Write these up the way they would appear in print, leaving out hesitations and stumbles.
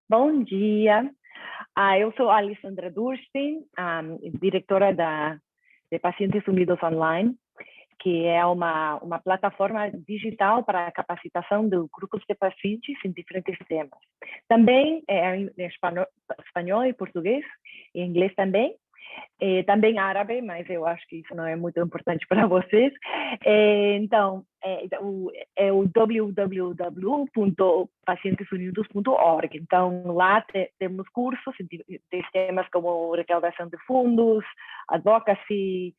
Bom dia. Eu sou a Alessandra Durstein, diretora de Pacientes Unidos Online, que é uma plataforma digital para a capacitação de grupos de pacientes em diferentes temas. Também em espanhol e português, e inglês também. Também árabe, mas eu acho que isso não é muito importante para vocês. Então, é o www.pacientesunidos.org. Então, lá temos cursos de temas como recaudação de fundos, advocacy,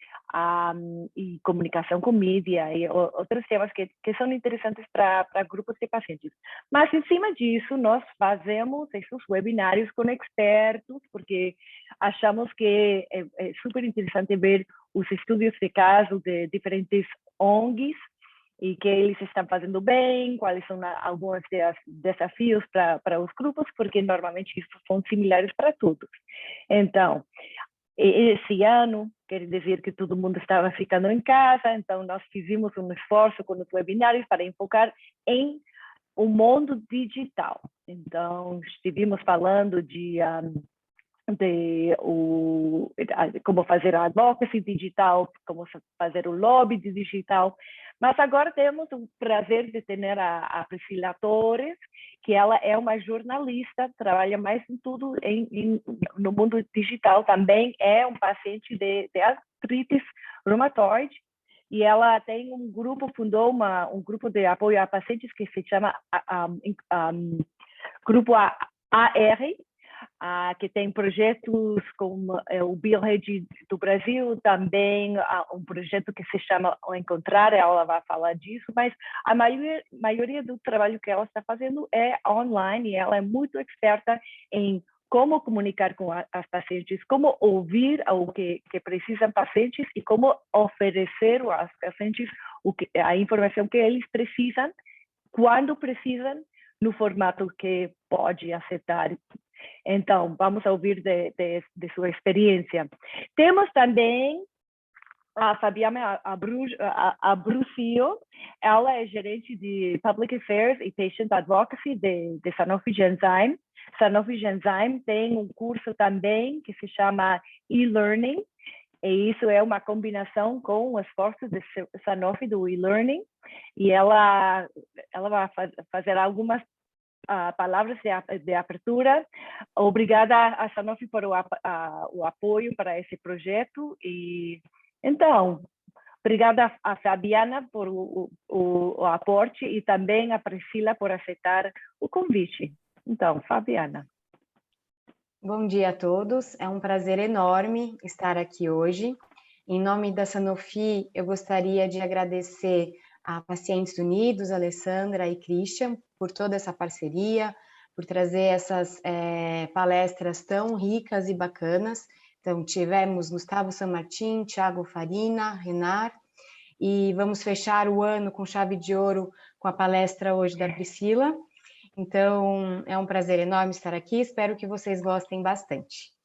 e comunicação com mídia, e outros temas que são interessantes para grupos de pacientes. Mas, em cima disso, nós fazemos esses webinários com expertos, porque achamos que é super interessante ver os estudos de caso de diferentes ONGs e que eles estão fazendo bem, quais são alguns desafios para os grupos, porque normalmente isso são similares para todos. Então, esse ano, quer dizer que todo mundo estava ficando em casa, então nós fizemos um esforço com os webinários para enfocar em o mundo digital. Então, estivemos falando de como fazer a advocacy digital, como fazer o lobby digital. Mas agora temos o prazer de ter a Priscila Torres, que ela é uma jornalista, trabalha mais em tudo no mundo digital, também é um paciente de artrite reumatoide, e ela tem um grupo, fundou um grupo de apoio a pacientes que se chama Grupo AR, que tem projetos como o BioRede do Brasil, também um projeto que se chama O Encontrar, ela vai falar disso, mas a maioria do trabalho que ela está fazendo é online, e ela é muito experta em como comunicar com as pacientes, como ouvir o que precisam pacientes e como oferecer aos pacientes a informação que eles precisam, quando precisam, no formato que pode aceitar. Então, vamos ouvir de sua experiência. Temos também a Fabiana Abrucio, ela é gerente de Public Affairs e Patient Advocacy de Sanofi Genzyme. Sanofi Genzyme tem um curso também que se chama e-learning, e isso é uma combinação com o esforço de Sanofi do e-learning, e ela vai fazer algumas palavras de abertura. Obrigada a Sanofi por o apoio para esse projeto. E então, obrigada a Fabiana por o aporte e também a Priscila por aceitar o convite. Então, Fabiana. Bom dia a todos, é um prazer enorme estar aqui hoje. Em nome da Sanofi, eu gostaria de agradecer a Pacientes Unidos, Alessandra e Christian, por toda essa parceria, por trazer essas palestras tão ricas e bacanas. Então, tivemos Gustavo Sanmartin, Thiago Farina, Renar, e vamos fechar o ano com chave de ouro com a palestra hoje da Priscila. Então, é um prazer enorme estar aqui, espero que vocês gostem bastante.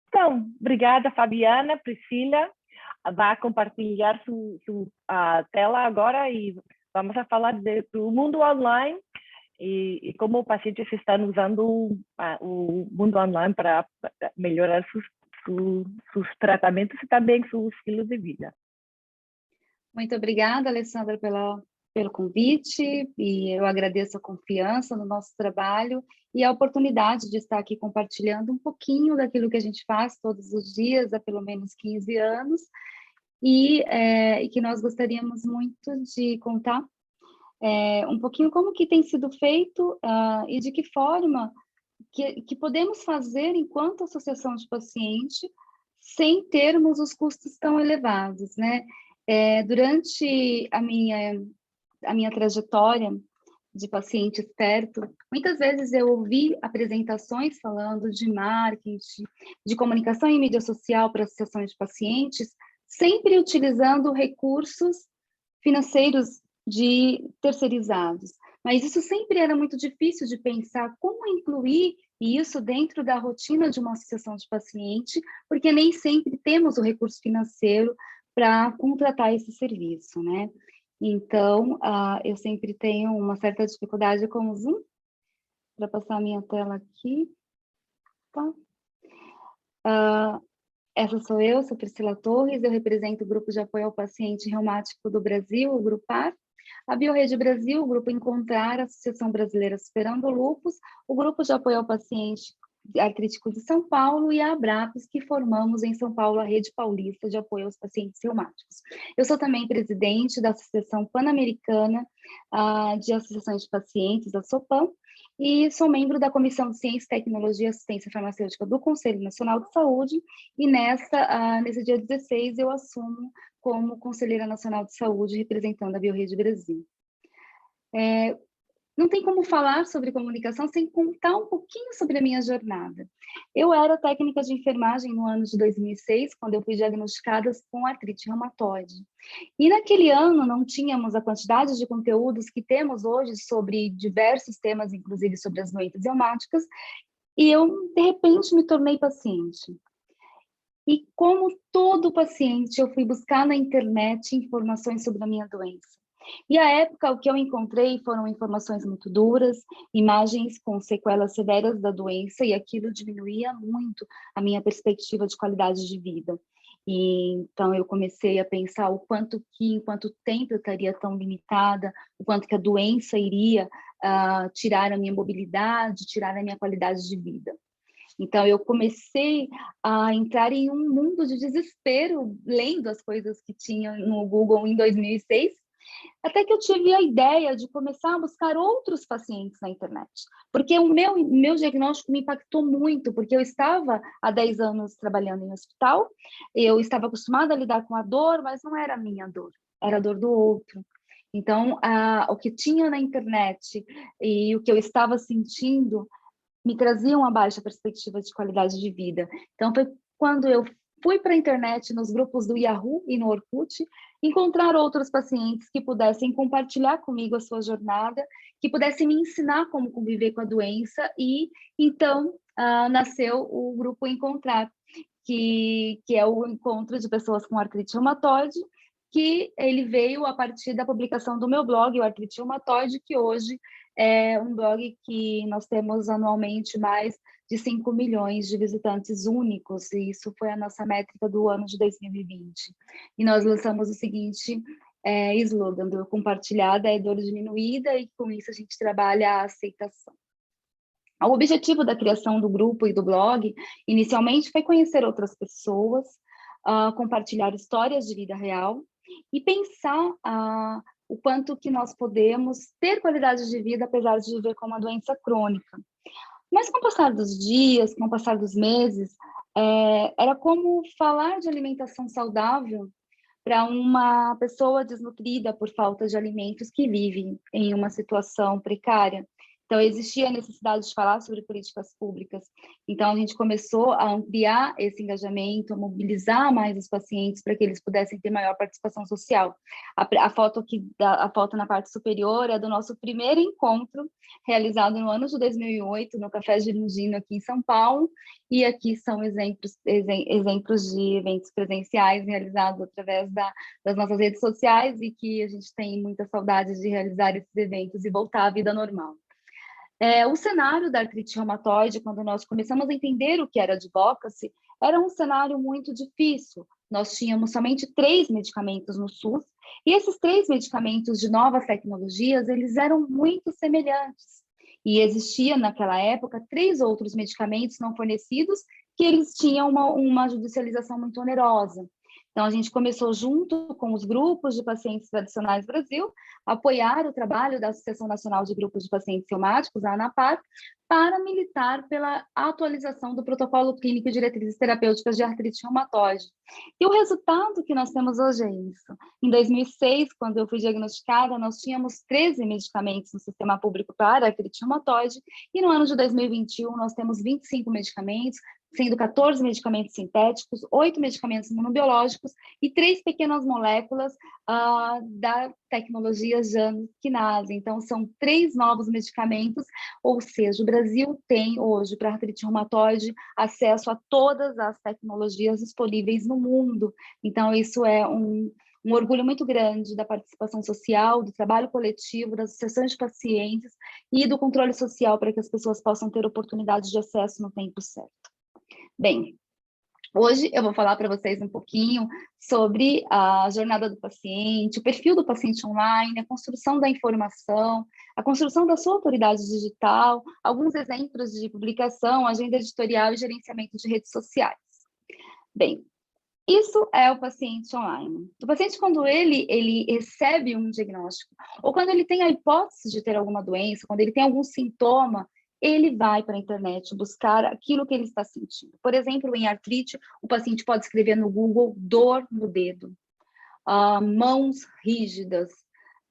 Então, obrigada, Fabiana. Priscila vai compartilhar sua tela agora e vamos a falar do mundo online e como pacientes estão usando o mundo online para melhorar seus tratamentos e também seu estilo de vida. Muito obrigada, Alessandra, pelo convite, e eu agradeço a confiança no nosso trabalho e a oportunidade de estar aqui compartilhando um pouquinho daquilo que a gente faz todos os dias há pelo menos 15 anos, e que nós gostaríamos muito de contar um pouquinho como que tem sido feito e de que forma que podemos fazer enquanto associação de paciente sem termos os custos tão elevados, né? Durante a minha trajetória de paciente experto, muitas vezes eu ouvi apresentações falando de marketing, de comunicação em mídia social para associações de pacientes, sempre utilizando recursos financeiros de terceirizados. Mas isso sempre era muito difícil de pensar como incluir isso dentro da rotina de uma associação de paciente, porque nem sempre temos o recurso financeiro para contratar esse serviço, né? Então, eu sempre tenho uma certa dificuldade com o Zoom. Para passar a minha tela aqui. Tá? Essa sou eu, sou Priscila Torres, eu represento o Grupo de Apoio ao Paciente Reumático do Brasil, o Grupar, a Biorrede Brasil, o Grupo Encontrar, a Associação Brasileira Superando o Lúpus, o Grupo de Apoio ao Paciente Artrítico de São Paulo e a Abrapos, que formamos em São Paulo a Rede Paulista de Apoio aos Pacientes Reumáticos. Eu sou também presidente da Associação Pan-Americana de Associações de Pacientes, a SOPAM, e sou membro da Comissão de Ciência, Tecnologia e Assistência Farmacêutica do Conselho Nacional de Saúde, e nesse dia 16 eu assumo como Conselheira Nacional de Saúde, representando a Biorrede Brasil. Não tem como falar sobre comunicação sem contar um pouquinho sobre a minha jornada. Eu era técnica de enfermagem no ano de 2006, quando eu fui diagnosticada com artrite reumatoide. E naquele ano não tínhamos a quantidade de conteúdos que temos hoje sobre diversos temas, inclusive sobre as doenças reumáticas, e eu, de repente, me tornei paciente. E como todo paciente, eu fui buscar na internet informações sobre a minha doença. E à época, o que eu encontrei foram informações muito duras, imagens com sequelas severas da doença, e aquilo diminuía muito a minha perspectiva de qualidade de vida. E então eu comecei a pensar em quanto tempo eu estaria tão limitada, o quanto que a doença iria tirar a minha mobilidade, tirar a minha qualidade de vida. Então, eu comecei a entrar em um mundo de desespero, lendo as coisas que tinha no Google em 2006, até que eu tive a ideia de começar a buscar outros pacientes na internet. Porque o meu diagnóstico me impactou muito, porque eu estava há 10 anos trabalhando em hospital, eu estava acostumada a lidar com a dor, mas não era a minha dor, era a dor do outro. Então, o que tinha na internet e o que eu estava sentindo me trazia uma baixa perspectiva de qualidade de vida. Então, foi quando eu fui para a internet, nos grupos do Yahoo e no Orkut, encontrar outros pacientes que pudessem compartilhar comigo a sua jornada, que pudessem me ensinar como conviver com a doença, e então nasceu o Grupo Encontrar, que é o encontro de pessoas com artrite reumatoide, que ele veio a partir da publicação do meu blog, o Artrite Reumatoide, que hoje é um blog que nós temos anualmente mais de 5 milhões de visitantes únicos, e isso foi a nossa métrica do ano de 2020. E nós lançamos o seguinte slogan: dor compartilhada é dor diminuída, e com isso a gente trabalha a aceitação. O objetivo da criação do grupo e do blog, inicialmente, foi conhecer outras pessoas, compartilhar histórias de vida real e pensar o quanto que nós podemos ter qualidade de vida apesar de viver com uma doença crônica. Mas com o passar dos dias, com o passar dos meses, era como falar de alimentação saudável para uma pessoa desnutrida por falta de alimentos que vive em uma situação precária. Então, existia a necessidade de falar sobre políticas públicas. Então, a gente começou a ampliar esse engajamento, a mobilizar mais os pacientes para que eles pudessem ter maior participação social. A foto na parte superior é do nosso primeiro encontro, realizado no ano de 2008, no Café Girondino, aqui em São Paulo, e aqui são exemplos de eventos presenciais realizados através das nossas redes sociais, e que a gente tem muita saudade de realizar esses eventos e voltar à vida normal. O cenário da artrite reumatoide, quando nós começamos a entender o que era advocacy, era um cenário muito difícil. Nós tínhamos somente 3 medicamentos no SUS, e esses 3 medicamentos de novas tecnologias, eles eram muito semelhantes. E existia, naquela época, 3 outros medicamentos não fornecidos, que eles tinham uma judicialização muito onerosa. Então, a gente começou, junto com os grupos de pacientes tradicionais do Brasil, a apoiar o trabalho da Associação Nacional de Grupos de Pacientes Reumáticos, a ANAPAR, para militar pela atualização do protocolo clínico e diretrizes terapêuticas de artrite reumatoide. E o resultado que nós temos hoje é isso. Em 2006, quando eu fui diagnosticada, nós tínhamos 13 medicamentos no sistema público para artrite reumatoide, e no ano de 2021 nós temos 25 medicamentos, sendo 14 medicamentos sintéticos, 8 medicamentos imunobiológicos e 3 pequenas moléculas da tecnologia Janus-Quinase. Então, são 3 novos medicamentos, ou seja, o Brasil tem hoje, para artrite reumatoide, acesso a todas as tecnologias disponíveis no mundo. Então, isso é um um orgulho muito grande da participação social, do trabalho coletivo, das associações de pacientes e do controle social para que as pessoas possam ter oportunidade de acesso no tempo certo. Bem, hoje eu vou falar para vocês um pouquinho sobre a jornada do paciente, o perfil do paciente online, a construção da informação, a construção da sua autoridade digital, alguns exemplos de publicação, agenda editorial e gerenciamento de redes sociais. Bem, isso é o paciente online. O paciente, quando ele recebe um diagnóstico, ou quando ele tem a hipótese de ter alguma doença, quando ele tem algum sintoma, ele vai para a internet buscar aquilo que ele está sentindo. Por exemplo, em artrite, o paciente pode escrever no Google dor no dedo, mãos rígidas,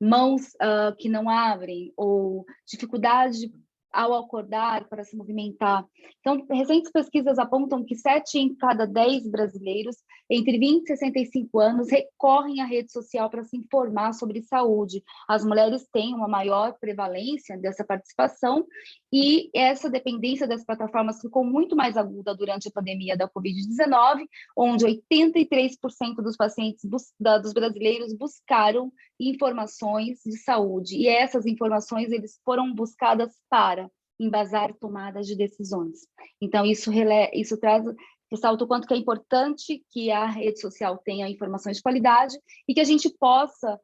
mãos que não abrem, ou dificuldade ao acordar para se movimentar. Então, recentes pesquisas apontam que 7 em cada 10 brasileiros entre 20 e 65 anos recorrem à rede social para se informar sobre saúde. As mulheres têm uma maior prevalência dessa participação e essa dependência das plataformas ficou muito mais aguda durante a pandemia da Covid-19, onde 83% dos pacientes dos brasileiros buscaram informações de saúde, e essas informações eles foram buscadas para embasar tomadas de decisões. Então, isso ressalta o quanto que é importante que a rede social tenha informações de qualidade e que a gente possa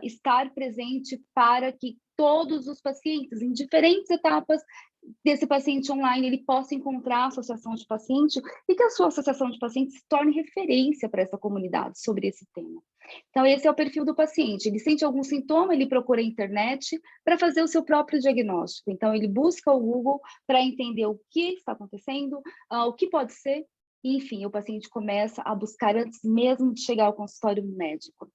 estar presente para que todos os pacientes, em diferentes etapas desse paciente online, ele possa encontrar a associação de paciente e que a sua associação de pacientes se torne referência para essa comunidade sobre esse tema. Então, esse é o perfil do paciente. Ele sente algum sintoma, ele procura a internet para fazer o seu próprio diagnóstico. Então, ele busca o Google para entender o que está acontecendo, o que pode ser, e, enfim, o paciente começa a buscar antes mesmo de chegar ao consultório médico.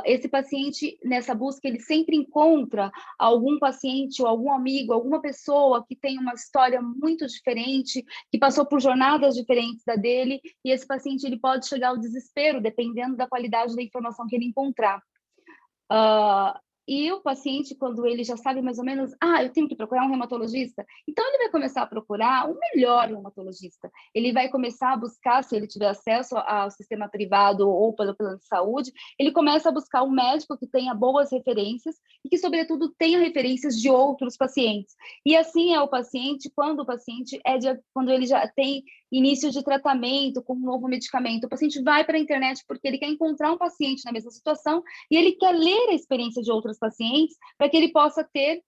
Esse paciente, nessa busca, ele sempre encontra algum paciente ou algum amigo, alguma pessoa que tem uma história muito diferente, que passou por jornadas diferentes da dele, e esse paciente ele pode chegar ao desespero, dependendo da qualidade da informação que ele encontrar. E o paciente, quando ele já sabe mais ou menos, eu tenho que procurar um reumatologista, então ele vai começar a procurar o melhor reumatologista. Ele vai começar a buscar, se ele tiver acesso ao sistema privado ou pelo plano de saúde, ele começa a buscar um médico que tenha boas referências e que, sobretudo, tenha referências de outros pacientes. E assim é o paciente, quando ele já tem início de tratamento com um novo medicamento. O paciente vai para a internet porque ele quer encontrar um paciente na mesma situação e ele quer ler a experiência de outros pacientes para que ele possa ter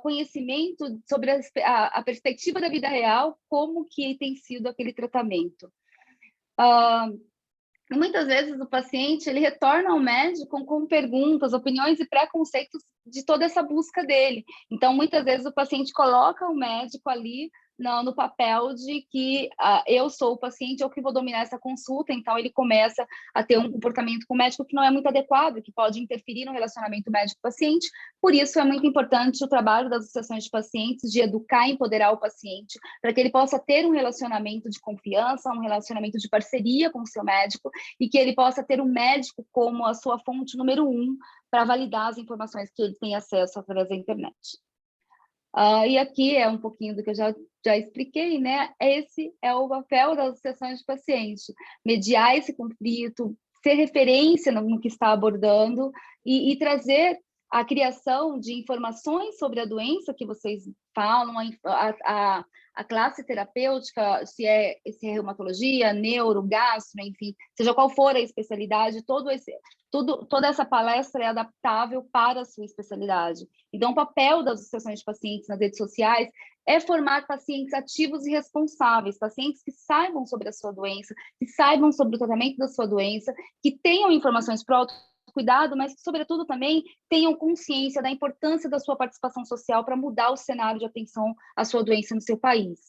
conhecimento sobre a perspectiva da vida real, como que tem sido aquele tratamento. Muitas vezes o paciente ele retorna ao médico com perguntas, opiniões e preconceitos de toda essa busca dele. Então, muitas vezes o paciente coloca o médico ali no papel de que eu sou o paciente, eu que vou dominar essa consulta, então ele começa a ter um comportamento com o médico que não é muito adequado, que pode interferir no relacionamento médico-paciente. Por isso é muito importante o trabalho das associações de pacientes, de educar e empoderar o paciente, para que ele possa ter um relacionamento de confiança, um relacionamento de parceria com o seu médico, e que ele possa ter um médico como a sua fonte número 1 para validar as informações que ele tem acesso através da internet. E aqui é um pouquinho do que eu já expliquei, né? Esse é o papel das associações de paciente, mediar esse conflito, ser referência no que está abordando e trazer a criação de informações sobre a doença que vocês falam, a classe terapêutica, se é reumatologia, neuro, gastro, enfim, seja qual for a especialidade, toda essa palestra é adaptável para a sua especialidade. Então, o papel das associações de pacientes nas redes sociais é formar pacientes ativos e responsáveis, pacientes que saibam sobre a sua doença, que saibam sobre o tratamento da sua doença, que tenham informações para o autocuidado, mas que, sobretudo, também tenham consciência da importância da sua participação social para mudar o cenário de atenção à sua doença no seu país.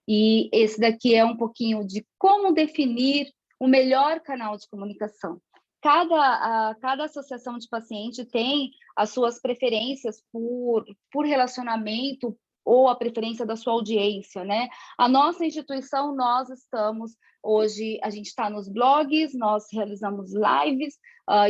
E esse daqui é um pouquinho de como definir o melhor canal de comunicação. Cada associação de paciente tem as suas preferências por relacionamento, ou a preferência da sua audiência, né? A nossa instituição, nós estamos hoje, a gente está nos blogs, nós realizamos lives,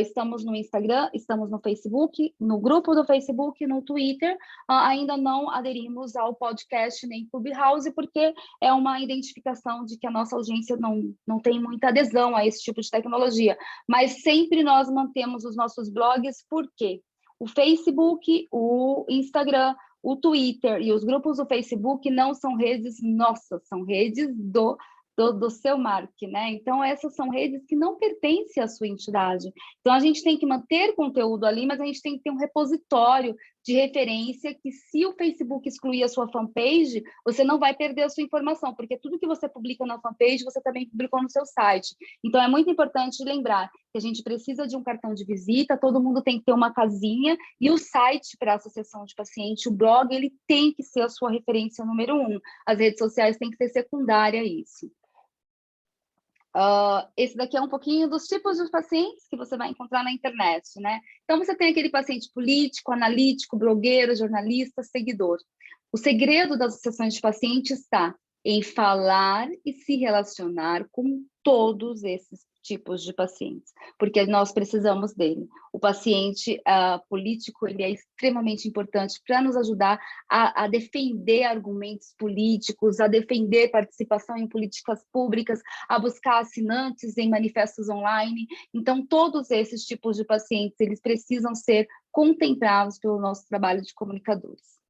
estamos no Instagram, estamos no Facebook, no grupo do Facebook, no Twitter, ainda não aderimos ao podcast nem Clubhouse, porque é uma identificação de que a nossa audiência não tem muita adesão a esse tipo de tecnologia, mas sempre nós mantemos os nossos blogs, por quê? O Facebook, o Instagram, o Twitter e os grupos do Facebook não são redes nossas, são redes do seu marketing, né? Então, essas são redes que não pertencem à sua entidade. Então, a gente tem que manter conteúdo ali, mas a gente tem que ter um repositório de referência que, se o Facebook excluir a sua fanpage, você não vai perder a sua informação, porque tudo que você publica na fanpage, você também publicou no seu site. Então, é muito importante lembrar que a gente precisa de um cartão de visita, todo mundo tem que ter uma casinha, e o site para a associação de paciente, o blog, ele tem que ser a sua referência número 1. As redes sociais têm que ser secundária a isso. Esse daqui é um pouquinho dos tipos de pacientes que você vai encontrar na internet, né? Então, você tem aquele paciente político, analítico, blogueiro, jornalista, seguidor. O segredo das associações de pacientes está em falar e se relacionar com todos esses tipos de pacientes, porque nós precisamos dele. O paciente político, ele é extremamente importante para nos ajudar a defender argumentos políticos, a defender participação em políticas públicas, a buscar assinantes em manifestos online. Então, todos esses tipos de pacientes, eles precisam ser contemplados pelo nosso trabalho de comunicadores.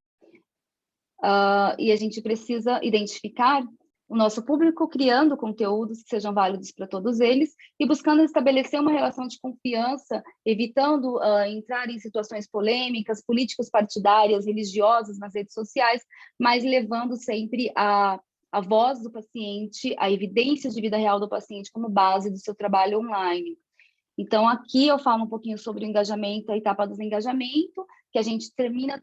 E a gente precisa identificar o nosso público, criando conteúdos que sejam válidos para todos eles e buscando estabelecer uma relação de confiança, evitando entrar em situações polêmicas, políticos partidárias, religiosas nas redes sociais, mas levando sempre a voz do paciente, a evidência de vida real do paciente como base do seu trabalho online. Então, aqui eu falo um pouquinho sobre o engajamento, a etapa do engajamento, que a gente termina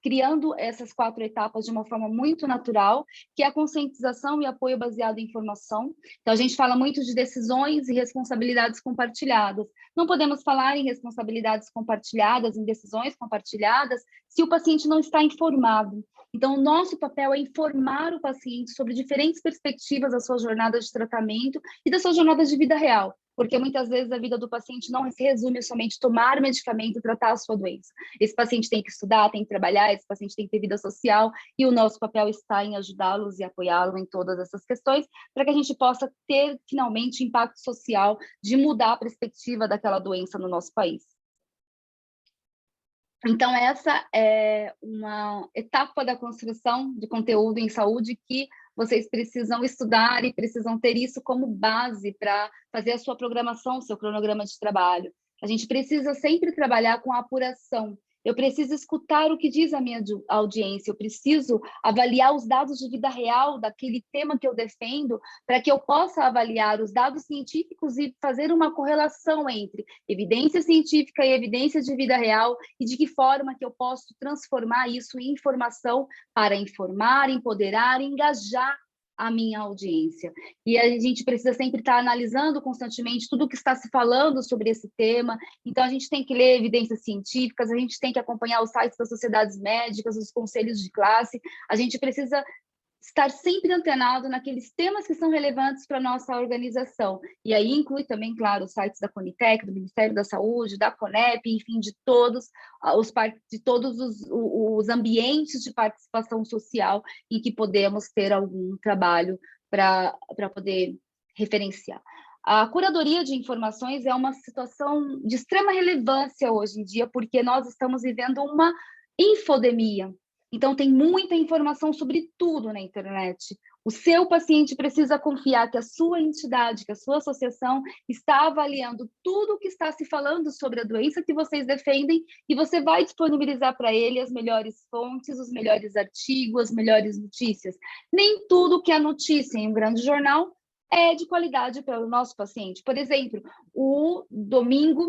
criando essas 4 etapas de uma forma muito natural, que é a conscientização e apoio baseado em informação. Então, a gente fala muito de decisões e responsabilidades compartilhadas. Não podemos falar em responsabilidades compartilhadas, em decisões compartilhadas, se o paciente não está informado. Então, o nosso papel é informar o paciente sobre diferentes perspectivas da sua jornada de tratamento e da sua jornada de vida real, porque muitas vezes a vida do paciente não se resume somente a tomar medicamento e tratar a sua doença. Esse paciente tem que estudar, tem que trabalhar, esse paciente tem que ter vida social, e o nosso papel está em ajudá-los e apoiá-los em todas essas questões, para que a gente possa ter, finalmente, impacto social de mudar a perspectiva daquela doença no nosso país. Então, essa é uma etapa da construção de conteúdo em saúde que vocês precisam estudar e precisam ter isso como base para fazer a sua programação, o seu cronograma de trabalho. A gente precisa sempre trabalhar com a apuração. Eu preciso escutar o que diz a minha audiência, eu preciso avaliar os dados de vida real daquele tema que eu defendo, para que eu possa avaliar os dados científicos e fazer uma correlação entre evidência científica e evidência de vida real, e de que forma que eu posso transformar isso em informação para informar, empoderar e engajar a minha audiência. E a gente precisa sempre estar analisando constantemente tudo o que está se falando sobre esse tema. Então, a gente tem que ler evidências científicas, a gente tem que acompanhar os sites das sociedades médicas, os conselhos de classe, a gente precisa estar sempre antenado naqueles temas que são relevantes para a nossa organização. E aí inclui também, claro, os sites da Conitec, do Ministério da Saúde, da Conep, enfim, de todos os ambientes de participação social em que podemos ter algum trabalho para poder referenciar. A curadoria de informações é uma situação de extrema relevância hoje em dia, porque nós estamos vivendo uma infodemia. Então, tem muita informação sobre tudo na internet. O seu paciente precisa confiar que a sua entidade, que a sua associação está avaliando tudo o que está se falando sobre a doença que vocês defendem, e você vai disponibilizar para ele as melhores fontes, os melhores artigos, as melhores notícias. Nem tudo que é notícia em um grande jornal é de qualidade para o nosso paciente. Por exemplo, o Domingo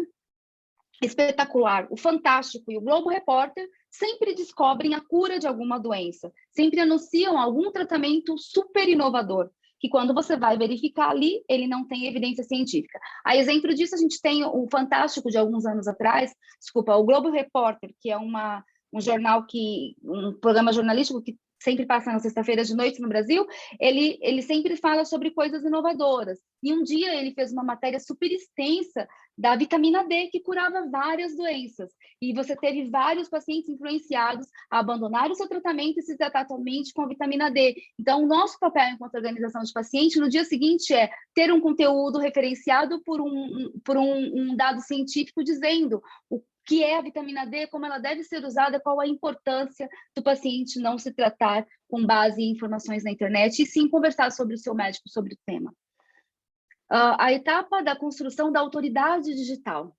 Espetacular, o Fantástico e o Globo Repórter sempre descobrem a cura de alguma doença, sempre anunciam algum tratamento super inovador, que quando você vai verificar ali, ele não tem evidência científica. A exemplo disso, a gente tem o Fantástico de alguns anos atrás, o Globo Repórter, que é uma um programa jornalístico que sempre passa na sexta-feira de noite no Brasil, ele sempre fala sobre coisas inovadoras. E um dia ele fez uma matéria super extensa da vitamina D, que curava várias doenças. E você teve vários pacientes influenciados a abandonar o seu tratamento e se tratar atualmente com a vitamina D. Então, o nosso papel enquanto organização de paciente, no dia seguinte, é ter um conteúdo referenciado por um dado científico dizendo o que é a vitamina D, como ela deve ser usada, qual a importância do paciente não se tratar com base em informações na internet, e sim conversar sobre o seu médico sobre o tema. A etapa da construção da autoridade digital.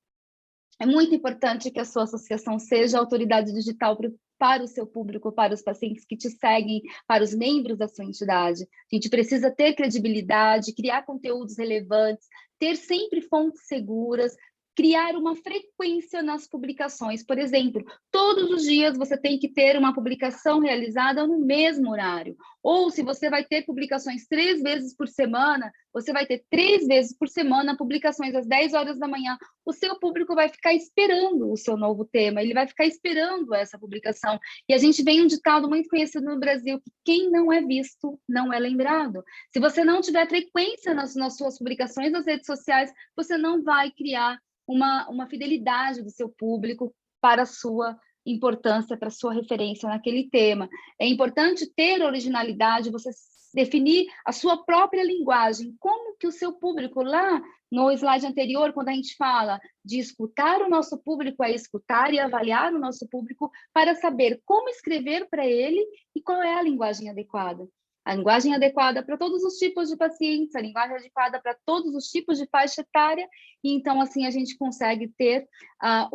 É muito importante que a sua associação seja autoridade digital para o seu público, para os pacientes que te seguem, para os membros da sua entidade. A gente precisa ter credibilidade, criar conteúdos relevantes, ter sempre fontes seguras, criar uma frequência nas publicações. Por exemplo, todos os dias você tem que ter uma publicação realizada no mesmo horário. Ou se você vai ter publicações 3 vezes por semana, você vai ter 3 vezes por semana publicações às 10 horas da manhã. O seu público vai ficar esperando o seu novo tema, ele vai ficar esperando essa publicação. E a gente tem um ditado muito conhecido no Brasil, que quem não é visto não é lembrado. Se você não tiver frequência nas suas publicações nas redes sociais, você não vai criar uma fidelidade do seu público para a sua importância, para a sua referência naquele tema. É importante ter originalidade, você definir a sua própria linguagem, como que o seu público, lá no slide anterior, quando a gente fala de escutar o nosso público, é escutar e avaliar o nosso público para saber como escrever para ele e qual é a linguagem adequada. A linguagem adequada para todos os tipos de pacientes, a linguagem adequada para todos os tipos de faixa etária, e então assim a gente consegue ter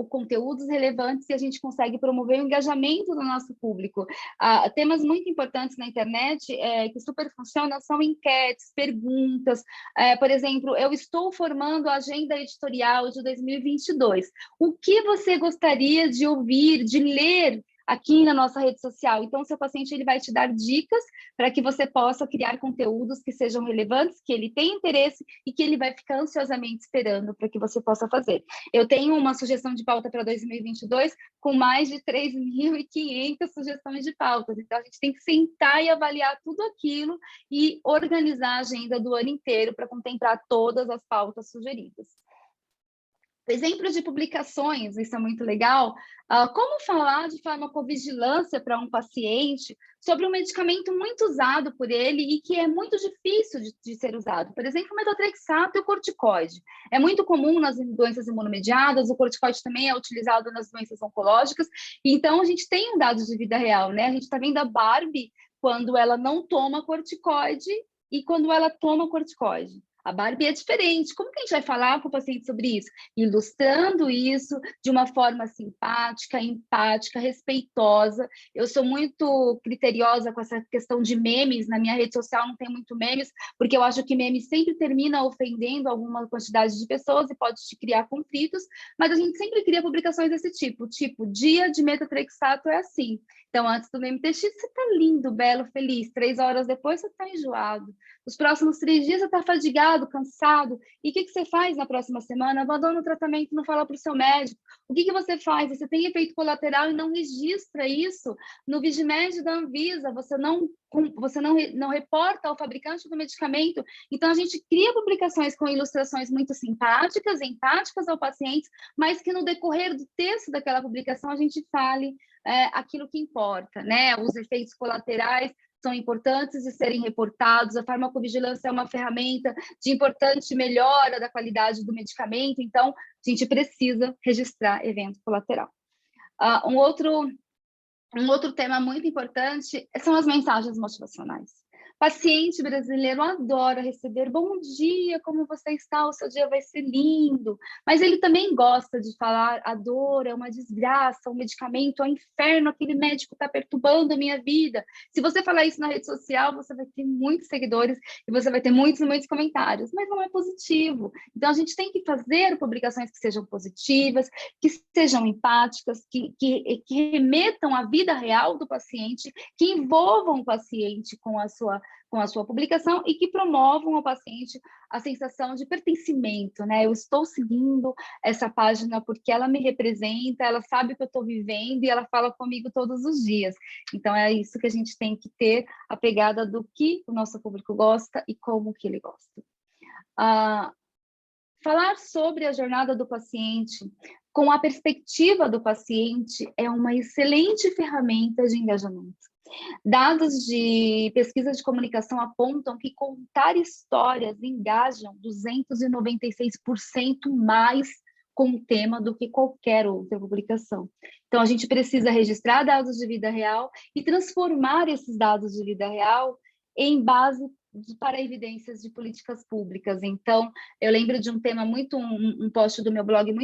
conteúdos relevantes e a gente consegue promover o engajamento do nosso público. Temas muito importantes na internet que super funcionam são enquetes, perguntas. Por exemplo, eu estou formando a agenda editorial de 2022. O que você gostaria de ouvir, de ler aqui na nossa rede social? Então, o seu paciente ele vai te dar dicas para que você possa criar conteúdos que sejam relevantes, que ele tenha interesse e que ele vai ficar ansiosamente esperando para que você possa fazer. Eu tenho uma sugestão de pauta para 2022 com mais de 3.500 sugestões de pautas. Então, a gente tem que sentar e avaliar tudo aquilo e organizar a agenda do ano inteiro para contemplar todas as pautas sugeridas. Exemplos de publicações, isso é muito legal. Como falar de farmacovigilância para um paciente sobre um medicamento muito usado por ele e que é muito difícil de ser usado. Por exemplo, o metotrexato e o corticoide. É muito comum nas doenças imunomediadas, o corticoide também é utilizado nas doenças oncológicas. Então, a gente tem um dado de vida real, né? A gente está vendo a Barbie quando ela não toma corticoide e quando ela toma corticoide. A Barbie é diferente. Como que a gente vai falar para o paciente sobre isso? Ilustrando isso de uma forma simpática, empática, respeitosa. Eu sou muito criteriosa com essa questão de memes. Na minha rede social não tem muito memes, porque eu acho que meme sempre termina ofendendo alguma quantidade de pessoas e pode te criar conflitos, mas a gente sempre cria publicações desse tipo dia de metotrexato é assim. Então, antes do MTX, você está lindo, belo, feliz. 3 horas depois, você está enjoado. Os próximos 3 dias, você está fadigado, cansado. E o que você faz na próxima semana? Abandona o tratamento e não fala para o seu médico. O que você faz? Você tem efeito colateral e não registra isso no Vigimed da Anvisa. Você não reporta ao fabricante do medicamento. Então, a gente cria publicações com ilustrações muito simpáticas, empáticas ao paciente, mas que no decorrer do texto daquela publicação a gente fale aquilo que importa, né? Os efeitos colaterais são importantes de serem reportados, a farmacovigilância é uma ferramenta de importante melhora da qualidade do medicamento, então a gente precisa registrar evento colateral. Um outro tema muito importante são as mensagens motivacionais. Paciente brasileiro adora receber bom dia, como você está? O seu dia vai ser lindo. Mas ele também gosta de falar a dor é uma desgraça, o medicamento é um inferno, aquele médico está perturbando a minha vida. Se você falar isso na rede social, você vai ter muitos seguidores e você vai ter muitos e muitos comentários, mas não é positivo. Então, a gente tem que fazer publicações que sejam positivas, que sejam empáticas, que remetam à vida real do paciente, que envolvam o paciente com a sua com a sua publicação e que promovam ao paciente a sensação de pertencimento, né? Eu estou seguindo essa página porque ela me representa, ela sabe o que eu estou vivendo e ela fala comigo todos os dias. Então, é isso que a gente tem que ter, a pegada do que o nosso público gosta e como que ele gosta. Falar sobre a jornada do paciente com a perspectiva do paciente é uma excelente ferramenta de engajamento. Dados de pesquisa de comunicação apontam que contar histórias engajam 296% mais com o tema do que qualquer outra publicação. Então, a gente precisa registrar dados de vida real e transformar esses dados de vida real em base para evidências de políticas públicas. Então, eu lembro de um tema um post do meu blog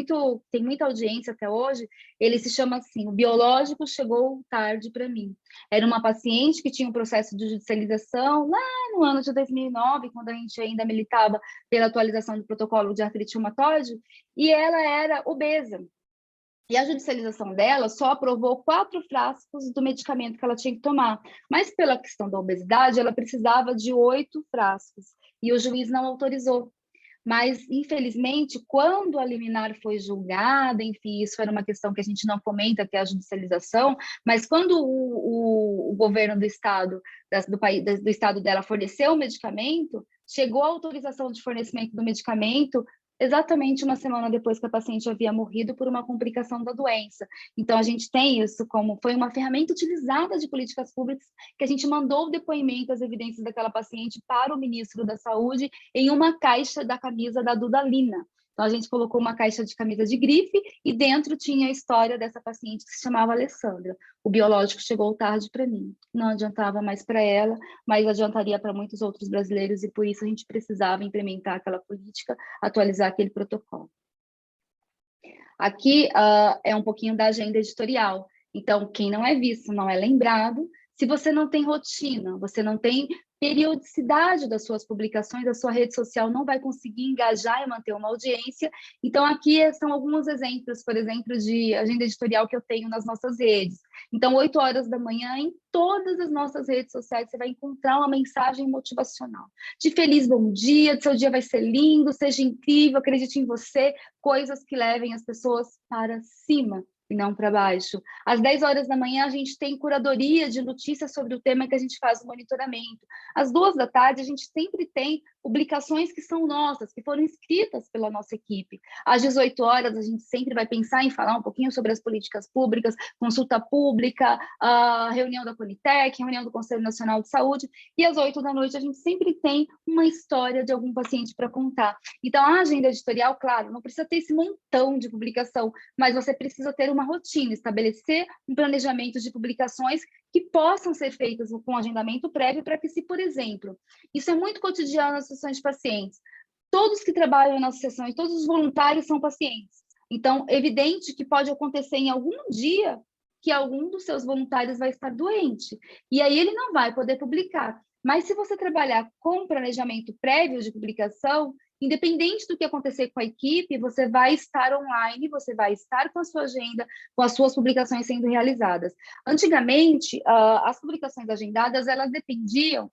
tem muita audiência até hoje, ele se chama assim, o biológico chegou tarde para mim. Era uma paciente que tinha um processo de judicialização lá no ano de 2009, quando a gente ainda militava pela atualização do protocolo de artrite reumatoide, e ela era obesa. E a judicialização dela só aprovou 4 frascos do medicamento que ela tinha que tomar. Mas pela questão da obesidade, ela precisava de 8 frascos. E o juiz não autorizou. Mas, infelizmente, quando a liminar foi julgada, enfim, isso era uma questão que a gente não comenta, que é a judicialização, mas quando o governo do estado, do estado dela forneceu o medicamento, chegou a autorização de fornecimento do medicamento exatamente uma semana depois que a paciente havia morrido por uma complicação da doença. Então, a gente tem isso como foi uma ferramenta utilizada de políticas públicas que a gente mandou o depoimento, as evidências daquela paciente para o ministro da Saúde em uma caixa da camisa da Dudalina. Então, a gente colocou uma caixa de camisa de grife e dentro tinha a história dessa paciente que se chamava Alessandra. O biológico chegou tarde para mim. Não adiantava mais para ela, mas adiantaria para muitos outros brasileiros e por isso a gente precisava implementar aquela política, atualizar aquele protocolo. Aqui é um pouquinho da agenda editorial. Então, quem não é visto não é lembrado. Se você não tem rotina, você não tem periodicidade das suas publicações, a sua rede social não vai conseguir engajar e manter uma audiência. Então, aqui são alguns exemplos, por exemplo, de agenda editorial que eu tenho nas nossas redes. Então, 8 horas da manhã, em todas as nossas redes sociais, você vai encontrar uma mensagem motivacional. De feliz bom dia, seu dia vai ser lindo, seja incrível, acredite em você, coisas que levem as pessoas para cima e não para baixo. Às 10 horas da manhã, a gente tem curadoria de notícias sobre o tema que a gente faz o monitoramento. Às 2 da tarde, a gente sempre tem publicações que são nossas, que foram escritas pela nossa equipe. Às 18 horas, a gente sempre vai pensar em falar um pouquinho sobre as políticas públicas, consulta pública, a reunião da Conitec, reunião do Conselho Nacional de Saúde, e às 8 da noite, a gente sempre tem uma história de algum paciente para contar. Então, a agenda editorial, claro, não precisa ter esse montão de publicação, mas você precisa ter uma rotina, estabelecer um planejamento de publicações que possam ser feitas com agendamento prévio para que, se, por exemplo, isso é muito cotidiano nas sessões de pacientes, todos que trabalham nas sessões, todos os voluntários são pacientes. Então, é evidente que pode acontecer em algum dia que algum dos seus voluntários vai estar doente, e aí ele não vai poder publicar. Mas se você trabalhar com planejamento prévio de publicação, independente do que acontecer com a equipe, você vai estar online, você vai estar com a sua agenda, com as suas publicações sendo realizadas. Antigamente, as publicações agendadas, elas dependiam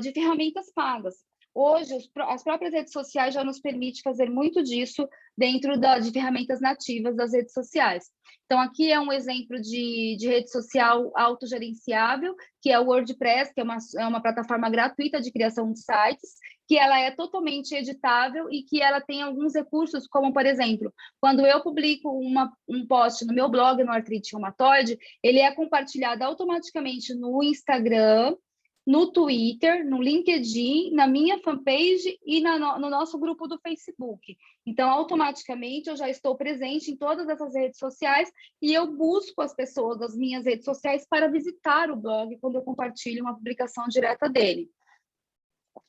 de ferramentas pagas. Hoje, as próprias redes sociais já nos permitem fazer muito disso dentro de ferramentas nativas das redes sociais. Então, aqui é um exemplo de rede social autogerenciável, que é o WordPress, que é uma plataforma gratuita de criação de sites, que ela é totalmente editável e que ela tem alguns recursos, como, por exemplo, quando eu publico um post no meu blog, no Artrite Reumatoide, ele é compartilhado automaticamente no Instagram, no Twitter, no LinkedIn, na minha fanpage e no nosso grupo do Facebook. Então, automaticamente, eu já estou presente em todas essas redes sociais e eu busco as pessoas das minhas redes sociais para visitar o blog quando eu compartilho uma publicação direta dele.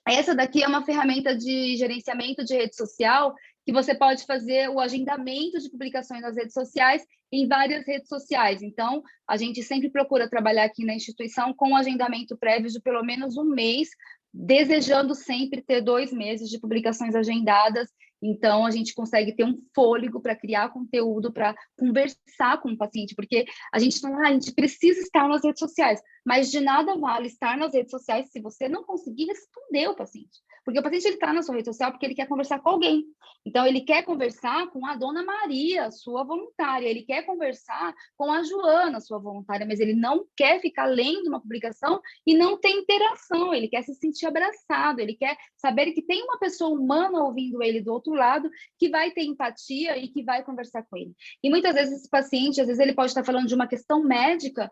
Essa daqui é uma ferramenta de gerenciamento de rede social que você pode fazer o agendamento de publicações nas redes sociais em várias redes sociais. Então, a gente sempre procura trabalhar aqui na instituição com um agendamento prévio de pelo menos um mês, desejando sempre ter 2 meses de publicações agendadas Então, a gente consegue ter um fôlego para criar conteúdo, para conversar com o paciente, porque a gente fala, a gente precisa estar nas redes sociais, mas de nada vale estar nas redes sociais se você não conseguir responder o paciente. Porque o paciente está na sua rede social porque ele quer conversar com alguém. Então, ele quer conversar com a Dona Maria, sua voluntária, ele quer conversar com a Joana, sua voluntária, mas ele não quer ficar lendo uma publicação e não ter interação, ele quer se sentir abraçado, ele quer saber que tem uma pessoa humana ouvindo ele do outro lado, que vai ter empatia e que vai conversar com ele. E muitas vezes esse paciente, às vezes ele pode estar falando de uma questão médica,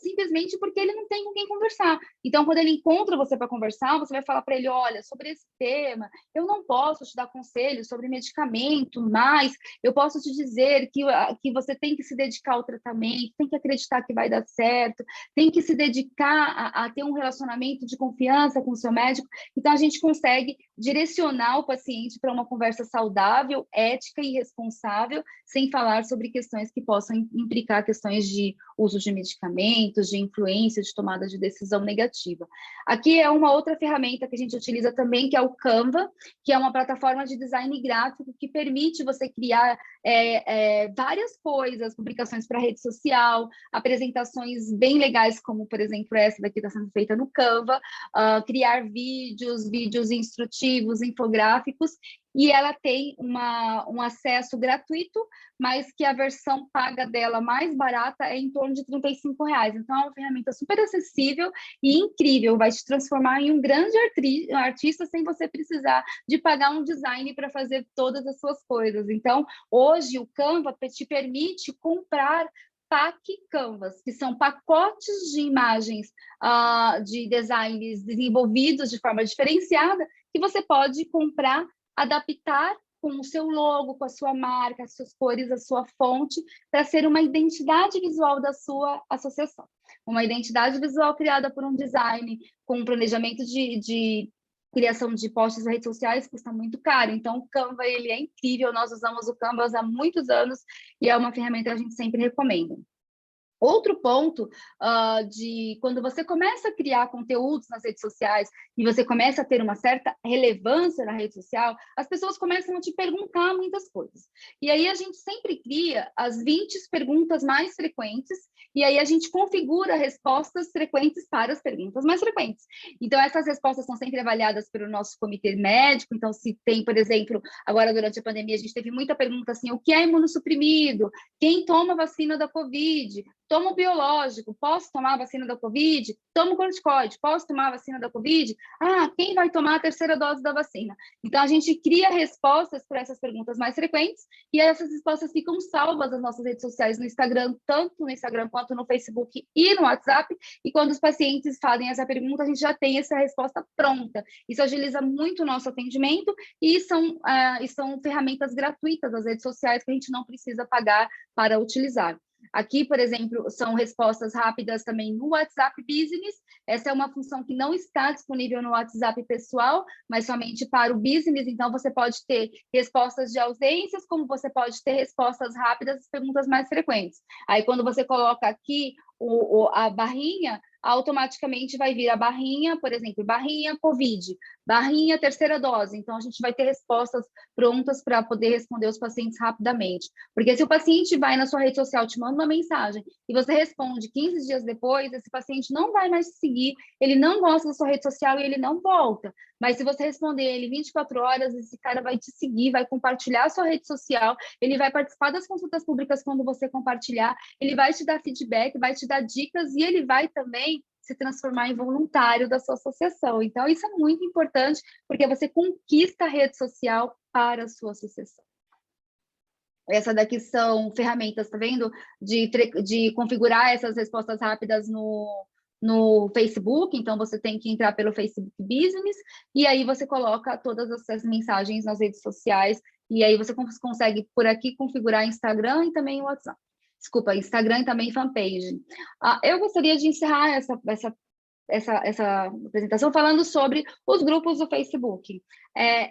simplesmente porque ele não tem com quem conversar. Então, quando ele encontra você para conversar, você vai falar para ele, olha, sobre esse tema, eu não posso te dar conselhos sobre medicamento, mas eu posso te dizer que você tem que se dedicar ao tratamento, tem que acreditar que vai dar certo, tem que se dedicar a ter um relacionamento de confiança com o seu médico. Então, a gente consegue direcionar o paciente para uma conversa saudável, ética e responsável, sem falar sobre questões que possam implicar questões de uso de medicamentos, de influência, de tomada de decisão negativa. Aqui é uma outra ferramenta que a gente utiliza também, que é o Canva, que é uma plataforma de design gráfico que permite você criar várias coisas, publicações para rede social, apresentações bem legais, como, por exemplo, essa daqui está sendo feita no Canva, criar vídeos instrutivos, infográficos, e ela tem um acesso gratuito, mas que a versão paga dela mais barata é em torno de R$35. Então, é uma ferramenta super acessível e incrível, vai te transformar em um grande artista sem você precisar de pagar um design para fazer todas as suas coisas. Então, hoje, o Canva te permite comprar PAC Canvas, que são pacotes de imagens de designs desenvolvidos de forma diferenciada, que você pode comprar, adaptar com o seu logo, com a sua marca, as suas cores, a sua fonte, para ser uma identidade visual da sua associação. Uma identidade visual criada por um design, com um planejamento de criação de posts nas redes sociais custa muito caro. Então, o Canva, ele é incrível, nós usamos o Canva há muitos anos e é uma ferramenta que a gente sempre recomenda. Outro ponto de quando você começa a criar conteúdos nas redes sociais e você começa a ter uma certa relevância na rede social, as pessoas começam a te perguntar muitas coisas. E aí a gente sempre cria as 20 perguntas mais frequentes e aí a gente configura respostas frequentes para as perguntas mais frequentes. Então, essas respostas são sempre avaliadas pelo nosso comitê médico. Então, se tem, por exemplo, agora durante a pandemia, a gente teve muita pergunta assim, o que é imunossuprimido? Quem toma vacina da Covid? Tomo biológico, posso tomar a vacina da Covid? Tomo corticoide, posso tomar a vacina da Covid? Quem vai tomar a terceira dose da vacina? Então, a gente cria respostas para essas perguntas mais frequentes e essas respostas ficam salvas nas nossas redes sociais, no Instagram, tanto no Instagram quanto no Facebook e no WhatsApp. E quando os pacientes fazem essa pergunta, a gente já tem essa resposta pronta. Isso agiliza muito o nosso atendimento e são ferramentas gratuitas das redes sociais que a gente não precisa pagar para utilizar. Aqui, por exemplo, são respostas rápidas também no WhatsApp Business. Essa é uma função que não está disponível no WhatsApp pessoal, mas somente para o Business. Então, você pode ter respostas de ausências, como você pode ter respostas rápidas às perguntas mais frequentes. Aí, quando você coloca aqui a barrinha, automaticamente vai vir a barrinha, por exemplo, barrinha COVID, barrinha terceira dose. Então, a gente vai ter respostas prontas para poder responder os pacientes rapidamente. Porque se o paciente vai na sua rede social, te manda uma mensagem e você responde 15 dias depois, esse paciente não vai mais te seguir, ele não gosta da sua rede social e ele não volta. Mas se você responder ele 24 horas, esse cara vai te seguir, vai compartilhar a sua rede social, ele vai participar das consultas públicas quando você compartilhar, ele vai te dar feedback, vai te dar dicas e ele vai também se transformar em voluntário da sua associação. Então, isso é muito importante, porque você conquista a rede social para a sua associação. Essa daqui são ferramentas, tá vendo? De configurar essas respostas rápidas no Facebook. Então, você tem que entrar pelo Facebook Business, e aí você coloca todas essas mensagens nas redes sociais, e aí você consegue, por aqui, configurar Instagram e também o WhatsApp. Desculpa, Instagram e também fanpage. Eu gostaria de encerrar essa essa apresentação falando sobre os grupos do Facebook.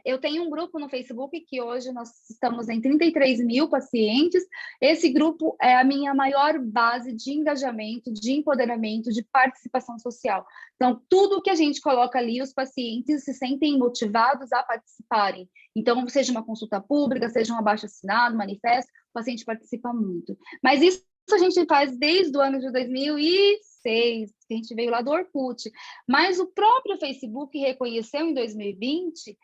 Eu tenho um grupo no Facebook que hoje nós estamos em 33 mil pacientes. Esse grupo é a minha maior base de engajamento, de empoderamento, de participação social. Então, tudo que a gente coloca ali, os pacientes se sentem motivados a participarem. Então, seja uma consulta pública, seja um abaixo-assinado, manifesto, o paciente participa muito. Mas isso a gente faz desde o ano de 2006, que a gente veio lá do Orkut. Mas o próprio Facebook reconheceu em 2020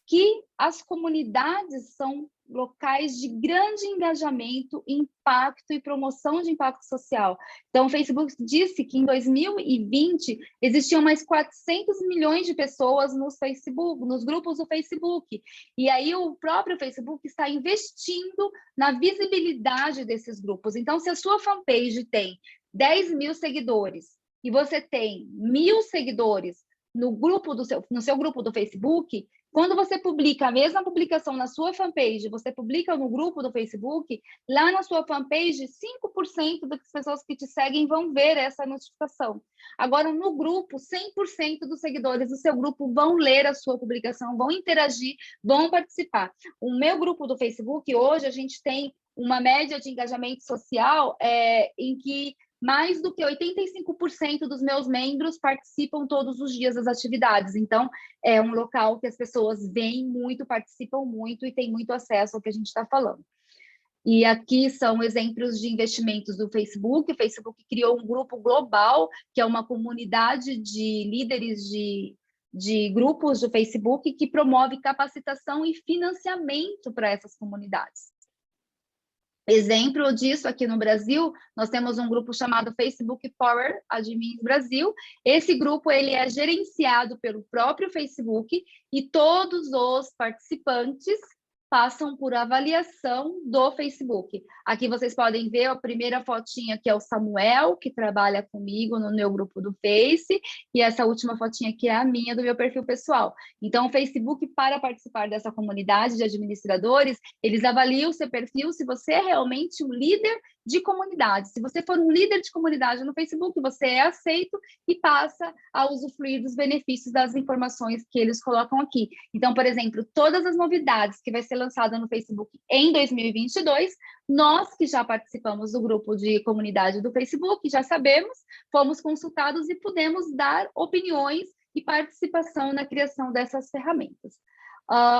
que as comunidades são locais de grande engajamento, impacto e promoção de impacto social. Então, o Facebook disse que em 2020 existiam mais 400 milhões de pessoas nos grupos do Facebook. E aí o próprio Facebook está investindo na visibilidade desses grupos. Então, se a sua fanpage tem 10 mil seguidores e você tem 1.000 seguidores no seu grupo do Facebook, quando você publica a mesma publicação na sua fanpage, você publica no grupo do Facebook, lá na sua fanpage, 5% das pessoas que te seguem vão ver essa notificação. Agora, no grupo, 100% dos seguidores do seu grupo vão ler a sua publicação, vão interagir, vão participar. O meu grupo do Facebook, hoje, a gente tem uma média de engajamento social em que mais do que 85% dos meus membros participam todos os dias das atividades. Então, é um local que as pessoas vêm muito, participam muito e têm muito acesso ao que a gente está falando. E aqui são exemplos de investimentos do Facebook. O Facebook criou um grupo global, que é uma comunidade de líderes de grupos do Facebook que promove capacitação e financiamento para essas comunidades. Exemplo disso aqui no Brasil, nós temos um grupo chamado Facebook Power Admins Brasil. Esse grupo ele é gerenciado pelo próprio Facebook e todos os participantes passam por avaliação do Facebook. Aqui vocês podem ver a primeira fotinha, que é o Samuel, que trabalha comigo no meu grupo do Face, e essa última fotinha aqui é a minha, do meu perfil pessoal. Então, o Facebook, para participar dessa comunidade de administradores, eles avaliam o seu perfil se você é realmente um líder de comunidade. Se você for um líder de comunidade no Facebook, você é aceito e passa a usufruir dos benefícios das informações que eles colocam aqui. Então, por exemplo, todas as novidades que vai ser lançada no Facebook em 2022, nós que já participamos do grupo de comunidade do Facebook, já sabemos, fomos consultados e pudemos dar opiniões e participação na criação dessas ferramentas.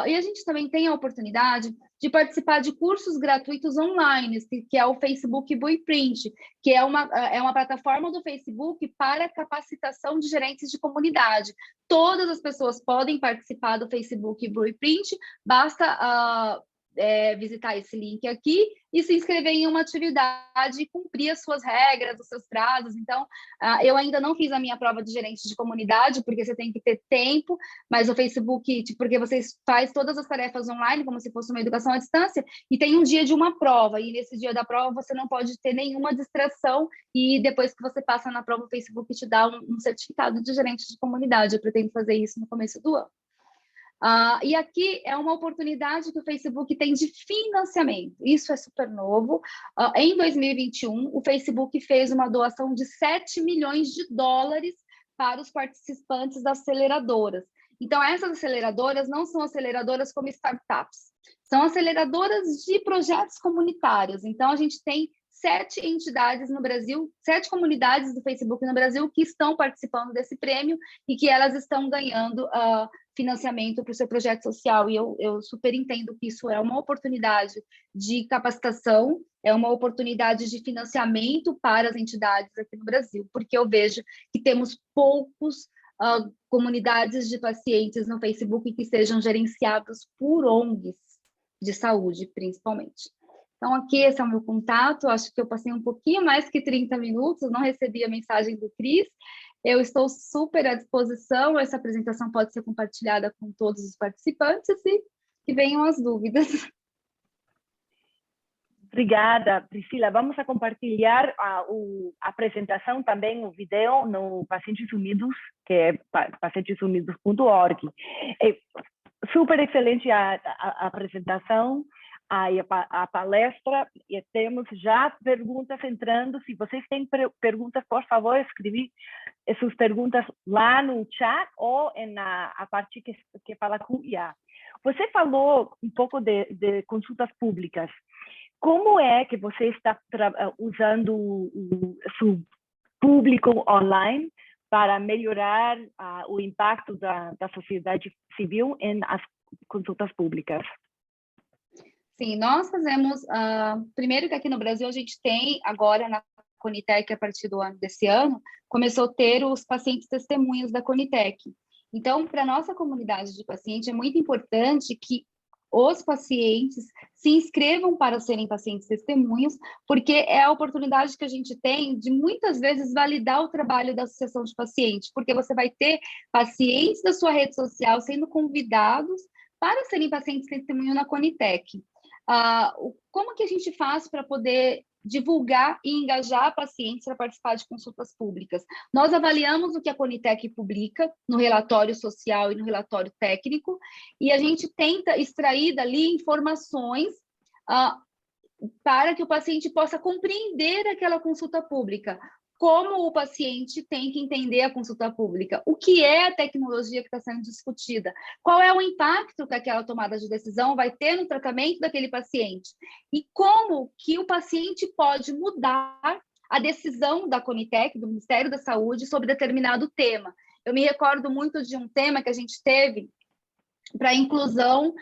E a gente também tem a oportunidade de participar de cursos gratuitos online, que é o Facebook Blueprint, que é uma plataforma do Facebook para capacitação de gerentes de comunidade. Todas as pessoas podem participar do Facebook Blueprint, basta visitar esse link aqui e se inscrever em uma atividade e cumprir as suas regras, os seus prazos. Então, eu ainda não fiz a minha prova de gerente de comunidade, porque você tem que ter tempo, mas o Facebook, porque você faz todas as tarefas online, como se fosse uma educação à distância, e tem um dia de uma prova, e nesse dia da prova você não pode ter nenhuma distração, e depois que você passa na prova, o Facebook te dá um certificado de gerente de comunidade. Eu pretendo fazer isso no começo do ano. E aqui é uma oportunidade que o Facebook tem de financiamento. Isso é super novo. Em 2021, o Facebook fez uma doação de 7 milhões de dólares para os participantes das aceleradoras. Então, essas aceleradoras não são aceleradoras como startups, são aceleradoras de projetos comunitários. Então, a gente tem 7 entidades no Brasil, 7 comunidades do Facebook no Brasil que estão participando desse prêmio e que elas estão ganhando financiamento para o seu projeto social. E eu super entendo que isso é uma oportunidade de capacitação, é uma oportunidade de financiamento para as entidades aqui no Brasil, porque eu vejo que temos poucos comunidades de pacientes no Facebook que sejam gerenciados por ONGs de saúde, principalmente. Então, aqui esse é o meu contato. Acho que eu passei um pouquinho mais que 30 minutos, não recebi a mensagem do Cris. Eu estou super à disposição. Essa apresentação pode ser compartilhada com todos os participantes e que venham as dúvidas. Obrigada, Priscila. Vamos a compartilhar a apresentação também, o vídeo no Pacientes Unidos, que é pacientesunidos.org. É super excelente a apresentação. aí a palestra, e temos já perguntas entrando. Se vocês têm perguntas, por favor, escrever essas perguntas lá no chat ou na a parte que fala com IA. Você falou um pouco de consultas públicas. Como é que você está usando o seu público online para melhorar o impacto da sociedade civil em as consultas públicas? Sim, nós fazemos, primeiro que aqui no Brasil a gente tem, agora na Conitec, a partir desse ano, começou a ter os pacientes testemunhas da Conitec. Então, para a nossa comunidade de pacientes, é muito importante que os pacientes se inscrevam para serem pacientes testemunhas, porque é a oportunidade que a gente tem de, muitas vezes, validar o trabalho da associação de pacientes, porque você vai ter pacientes da sua rede social sendo convidados para serem pacientes testemunhas na Conitec. Como que a gente faz para poder divulgar e engajar pacientes para participar de consultas públicas? Nós avaliamos o que a Conitec publica no relatório social e no relatório técnico, e a gente tenta extrair dali informações para que o paciente possa compreender aquela consulta pública. Como o paciente tem que entender a consulta pública? O que é a tecnologia que está sendo discutida? Qual é o impacto que aquela tomada de decisão vai ter no tratamento daquele paciente? E como que o paciente pode mudar a decisão da Conitec, do Ministério da Saúde, sobre determinado tema? Eu me recordo muito de um tema que a gente teve para a inclusão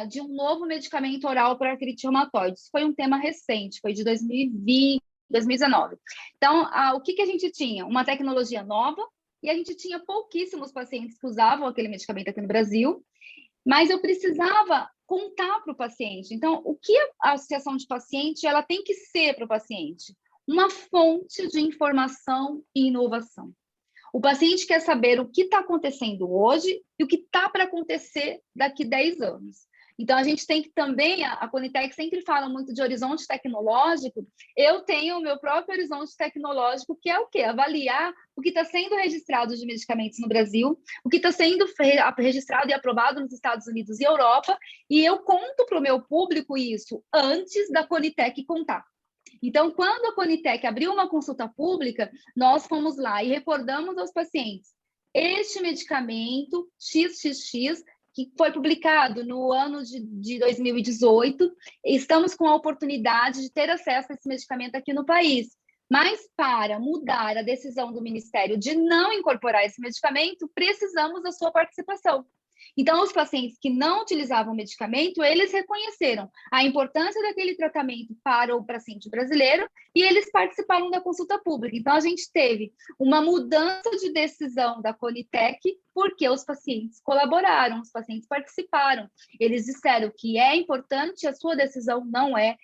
de um novo medicamento oral para artrite reumatoide. Isso foi um tema recente, foi de 2020, 2019. Então, o que a gente tinha? Uma tecnologia nova, e a gente tinha pouquíssimos pacientes que usavam aquele medicamento aqui no Brasil, mas eu precisava contar para o paciente. Então, o que a associação de paciente ela tem que ser para o paciente? Uma fonte de informação e inovação. O paciente quer saber o que está acontecendo hoje e o que está para acontecer daqui 10 anos. Então, a gente tem que também, a Conitec sempre fala muito de horizonte tecnológico, eu tenho o meu próprio horizonte tecnológico, que é o quê? Avaliar o que está sendo registrado de medicamentos no Brasil, o que está sendo registrado e aprovado nos Estados Unidos e Europa, e eu conto para o meu público isso antes da Conitec contar. Então, quando a Conitec abriu uma consulta pública, nós fomos lá e recordamos aos pacientes, este medicamento XXX, que foi publicado no ano de 2018, estamos com a oportunidade de ter acesso a esse medicamento aqui no país. Mas para mudar a decisão do Ministério de não incorporar esse medicamento, precisamos da sua participação. Então, os pacientes que não utilizavam o medicamento, eles reconheceram a importância daquele tratamento para o paciente brasileiro e eles participaram da consulta pública. Então, a gente teve uma mudança de decisão da Conitec porque os pacientes colaboraram, os pacientes participaram. Eles disseram que é importante, a sua decisão não é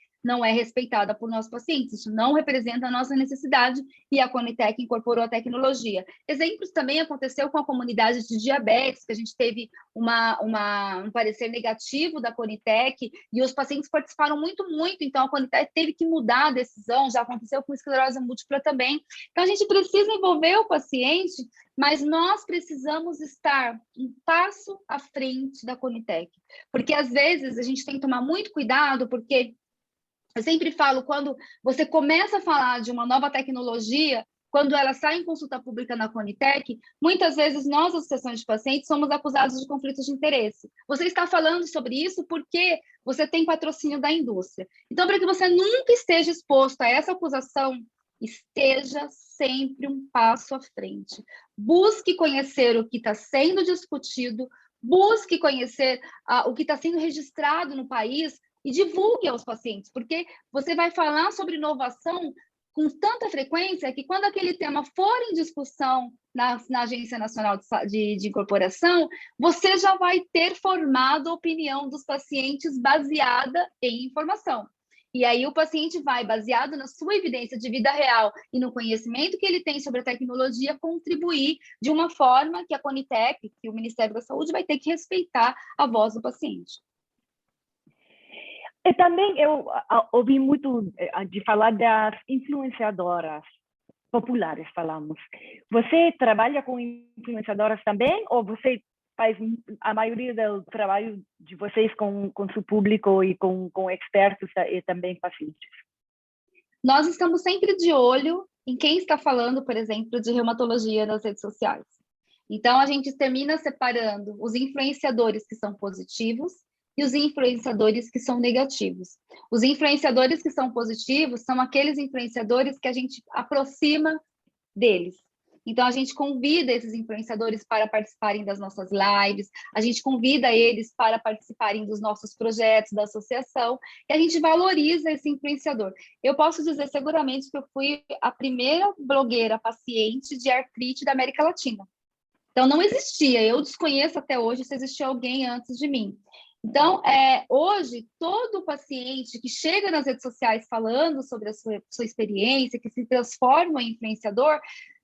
respeitada por nossos pacientes, isso não representa a nossa necessidade, e a Conitec incorporou a tecnologia. Exemplos também aconteceu com a comunidade de diabetes, que a gente teve um parecer negativo da Conitec, e os pacientes participaram muito, então a Conitec teve que mudar a decisão, já aconteceu com esclerose múltipla também. Então, a gente precisa envolver o paciente, mas nós precisamos estar um passo à frente da Conitec, porque às vezes a gente tem que tomar muito cuidado, porque eu sempre falo, quando você começa a falar de uma nova tecnologia, quando ela sai em consulta pública na Conitec, muitas vezes nós, associações de pacientes, somos acusados de conflitos de interesse. Você está falando sobre isso porque você tem patrocínio da indústria. Então, para que você nunca esteja exposto a essa acusação, esteja sempre um passo à frente. Busque conhecer o que está sendo discutido, busque conhecer o que está sendo registrado no país, e divulgue aos pacientes, porque você vai falar sobre inovação com tanta frequência que quando aquele tema for em discussão na Agência Nacional de Incorporação, você já vai ter formado a opinião dos pacientes baseada em informação. E aí o paciente vai, baseado na sua evidência de vida real e no conhecimento que ele tem sobre a tecnologia, contribuir de uma forma que a Conitec, que o Ministério da Saúde, vai ter que respeitar a voz do paciente. E também eu ouvi muito de falar das influenciadoras populares, falamos. Você trabalha com influenciadoras também ou você faz a maioria do trabalho de vocês com seu público e com expertos e também pacientes? Nós estamos sempre de olho em quem está falando, por exemplo, de reumatologia nas redes sociais. Então, a gente termina separando os influenciadores que são positivos e os influenciadores que são negativos. Os influenciadores que são positivos são aqueles influenciadores que a gente aproxima deles. Então, a gente convida esses influenciadores para participarem das nossas lives, a gente convida eles para participarem dos nossos projetos da associação, e a gente valoriza esse influenciador. Eu posso dizer seguramente que eu fui a primeira blogueira paciente de artrite da América Latina. Então, não existia, eu desconheço até hoje se existia alguém antes de mim. Então, hoje, todo paciente que chega nas redes sociais falando sobre a sua experiência, que se transforma em influenciador,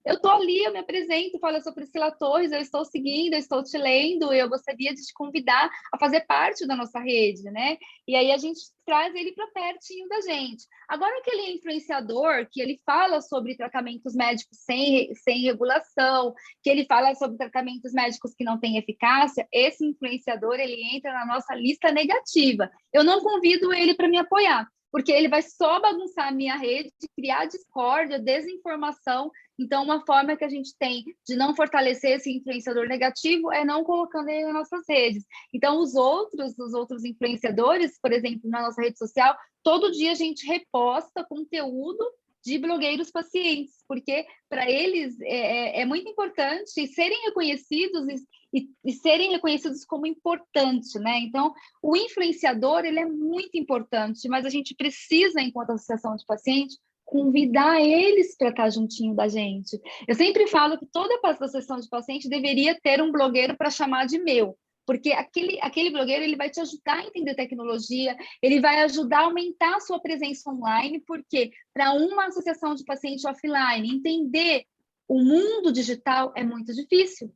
eu estou ali, eu me apresento, falo, eu sou Priscila Torres, eu estou seguindo, eu estou te lendo, eu gostaria de te convidar a fazer parte da nossa rede, né? E aí a gente traz ele para pertinho da gente. Agora, aquele influenciador que ele fala sobre tratamentos médicos sem regulação, que ele fala sobre tratamentos médicos que não têm eficácia, esse influenciador, ele entra na nossa lista negativa. Eu não convido ele para me apoiar, porque ele vai só bagunçar a minha rede, criar discórdia, desinformação. Então, uma forma que a gente tem de não fortalecer esse influenciador negativo é não colocando ele nas nossas redes. Então, os outros influenciadores, por exemplo, na nossa rede social, todo dia a gente reposta conteúdo de blogueiros pacientes, porque para eles é muito importante serem reconhecidos e serem reconhecidos como importante, né? Então, o influenciador, ele é muito importante, mas a gente precisa, enquanto associação de pacientes, convidar eles para estar juntinho da gente. Eu sempre falo que toda associação de paciente deveria ter um blogueiro para chamar de meu, porque aquele blogueiro, ele vai te ajudar a entender tecnologia, ele vai ajudar a aumentar a sua presença online, porque para uma associação de paciente offline, entender o mundo digital é muito difícil.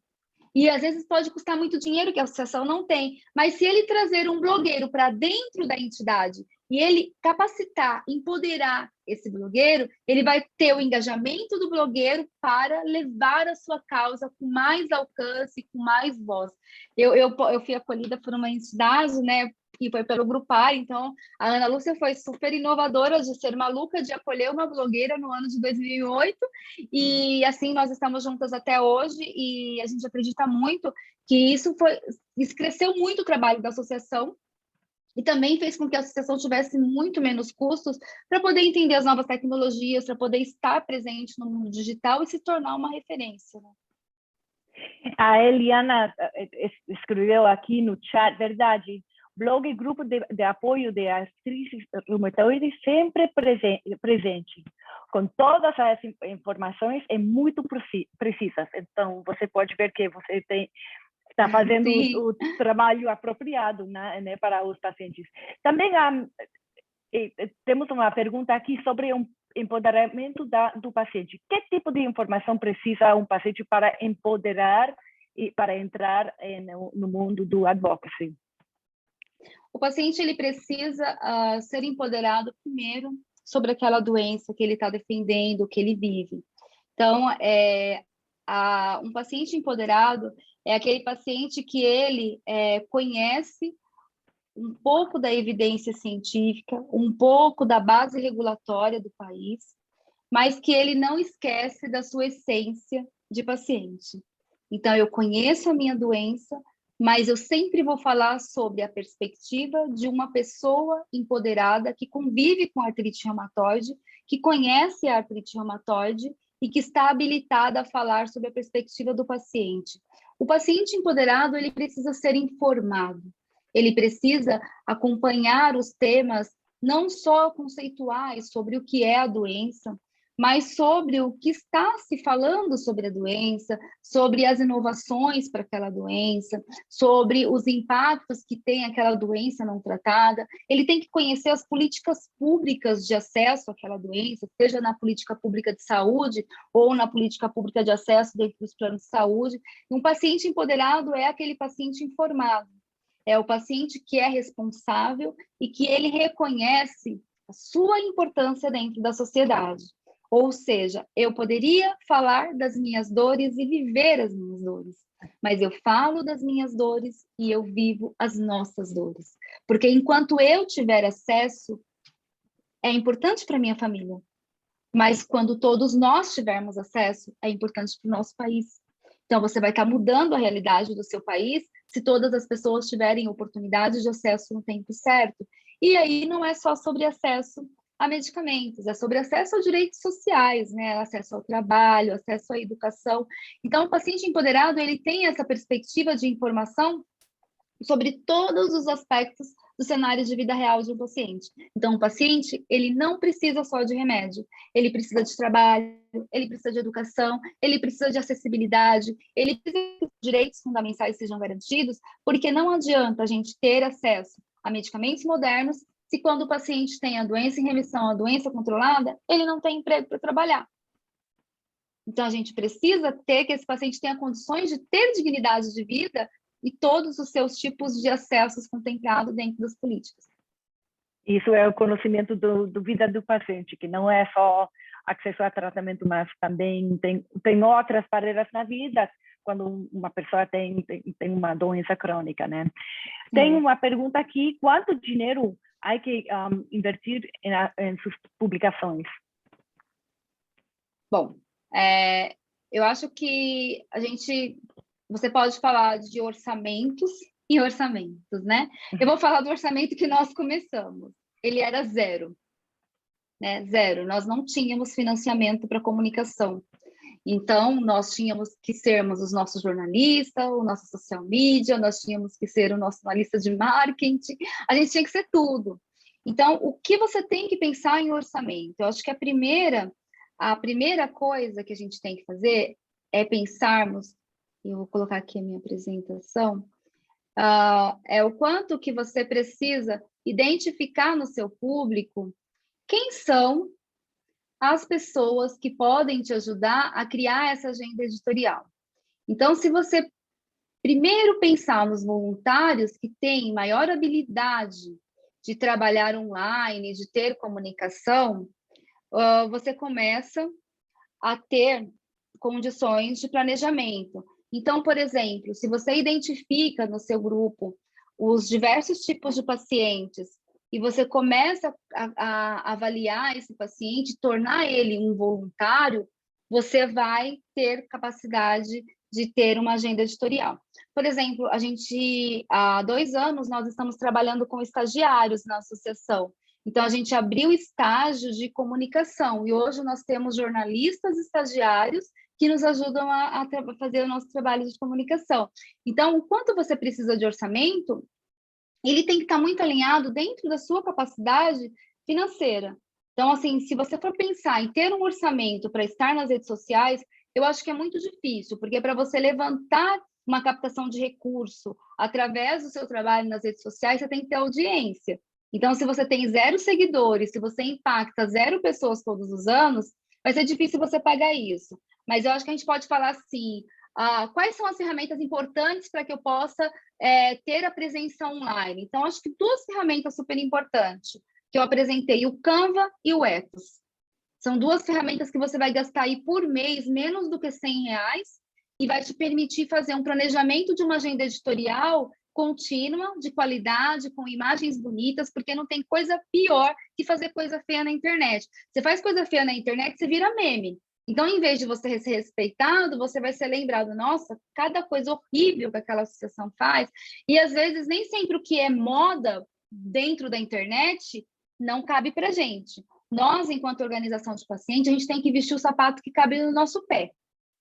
E às vezes pode custar muito dinheiro que a associação não tem, mas se ele trazer um blogueiro para dentro da entidade e ele capacitar, empoderar esse blogueiro, ele vai ter o engajamento do blogueiro para levar a sua causa com mais alcance, com mais voz. Eu fui acolhida por uma entidade, né, que foi pelo Grupar, então a Ana Lúcia foi super inovadora de ser maluca, de acolher uma blogueira no ano de 2008, e assim nós estamos juntas até hoje, e a gente acredita muito que isso cresceu muito o trabalho da associação, e também fez com que a associação tivesse muito menos custos para poder entender as novas tecnologias, para poder estar presente no mundo digital e se tornar uma referência, né? A Eliana escreveu aqui no chat, verdade, blog e grupo de apoio de artrites reumatoides sempre presente, com todas as informações e muito precisas. Então, você pode ver que você está fazendo o trabalho apropriado, né, para os pacientes. Também temos uma pergunta aqui sobre o empoderamento do paciente. Que tipo de informação precisa um paciente para empoderar e para entrar no mundo do advocacy? O paciente, ele precisa ser empoderado primeiro sobre aquela doença que ele está defendendo, que ele vive. Então, um paciente empoderado é aquele paciente que ele conhece um pouco da evidência científica, um pouco da base regulatória do país, mas que ele não esquece da sua essência de paciente. Então, eu conheço a minha doença, mas eu sempre vou falar sobre a perspectiva de uma pessoa empoderada que convive com artrite reumatoide, que conhece a artrite reumatoide e que está habilitada a falar sobre a perspectiva do paciente. O paciente empoderado, ele precisa ser informado, ele precisa acompanhar os temas não só conceituais sobre o que é a doença, mas sobre o que está se falando sobre a doença, sobre as inovações para aquela doença, sobre os impactos que tem aquela doença não tratada. Ele tem que conhecer as políticas públicas de acesso àquela doença, seja na política pública de saúde ou na política pública de acesso dentro dos planos de saúde. E um paciente empoderado é aquele paciente informado, é o paciente que é responsável e que ele reconhece a sua importância dentro da sociedade. Ou seja, eu poderia falar das minhas dores e viver as minhas dores. mas eu falo das minhas dores e eu vivo as nossas dores. Porque enquanto eu tiver acesso, é importante para minha família. Mas quando todos nós tivermos acesso, é importante para o nosso país. Então, você vai estar mudando a realidade do seu país se todas as pessoas tiverem oportunidade de acesso no tempo certo. E aí não é só sobre acesso a medicamentos, é sobre acesso a direitos sociais, né? Acesso ao trabalho, acesso à educação. Então, o paciente empoderado, ele tem essa perspectiva de informação sobre todos os aspectos do cenário de vida real de um paciente. Então, o paciente, ele não precisa só de remédio, ele precisa de trabalho, ele precisa de educação, ele precisa de acessibilidade, ele precisa que os direitos fundamentais sejam garantidos, porque não adianta a gente ter acesso a medicamentos modernos se quando o paciente tem a doença em remissão, a doença controlada, ele não tem emprego para trabalhar. Então, a gente precisa ter que esse paciente tenha condições de ter dignidade de vida e todos os seus tipos de acessos contemplados dentro das políticas. Isso é o conhecimento do vida do paciente, que não é só acesso a tratamento, mas também tem outras barreiras na vida quando uma pessoa tem uma doença crônica, né? Tem uma pergunta aqui: quanto dinheiro há que invertir em suas publicações? Bom, eu acho que você pode falar de orçamentos e orçamentos, né? Eu vou falar do orçamento que nós começamos. Ele era zero, né? Zero. Nós não tínhamos financiamento para comunicação. Então, nós tínhamos que sermos os nossos jornalistas, o nosso social media, nós tínhamos que ser o nosso analista de marketing, a gente tinha que ser tudo. Então, o que você tem que pensar em orçamento? Eu acho que a primeira coisa que a gente tem que fazer é pensarmos, eu vou colocar aqui a minha apresentação, é o quanto que você precisa identificar no seu público quem são as pessoas que podem te ajudar a criar essa agenda editorial. Então, se você primeiro pensar nos voluntários que têm maior habilidade de trabalhar online, de ter comunicação, você começa a ter condições de planejamento. Então, por exemplo, se você identifica no seu grupo os diversos tipos de pacientes e você começa a avaliar esse paciente, tornar ele um voluntário, você vai ter capacidade de ter uma agenda editorial. Por exemplo, há 2 anos, nós estamos trabalhando com estagiários na associação. Então, a gente abriu estágios de comunicação e hoje nós temos jornalistas estagiários que nos ajudam a fazer o nosso trabalho de comunicação. Então, o quanto você precisa de orçamento, ele tem que estar muito alinhado dentro da sua capacidade financeira. Então, assim, se você for pensar em ter um orçamento para estar nas redes sociais, eu acho que é muito difícil, porque para você levantar uma captação de recurso através do seu trabalho nas redes sociais, você tem que ter audiência. Então, se você tem 0 seguidores, se você impacta 0 pessoas todos os anos, vai ser difícil você pagar isso. Mas eu acho que a gente pode falar assim, quais são as ferramentas importantes para que eu possa ter a presença online? Então, acho que 2 ferramentas super importantes que eu apresentei, o Canva e o Ethos. São 2 ferramentas que você vai gastar aí por mês menos do que R$100 e vai te permitir fazer um planejamento de uma agenda editorial contínua, de qualidade, com imagens bonitas, porque não tem coisa pior que fazer coisa feia na internet. Você faz coisa feia na internet, você vira meme. Então, em vez de você ser respeitado, você vai ser lembrado, nossa, cada coisa horrível que aquela associação faz. E, às vezes, nem sempre o que é moda dentro da internet não cabe para a gente. Nós, enquanto organização de paciente, a gente tem que vestir o sapato que cabe no nosso pé.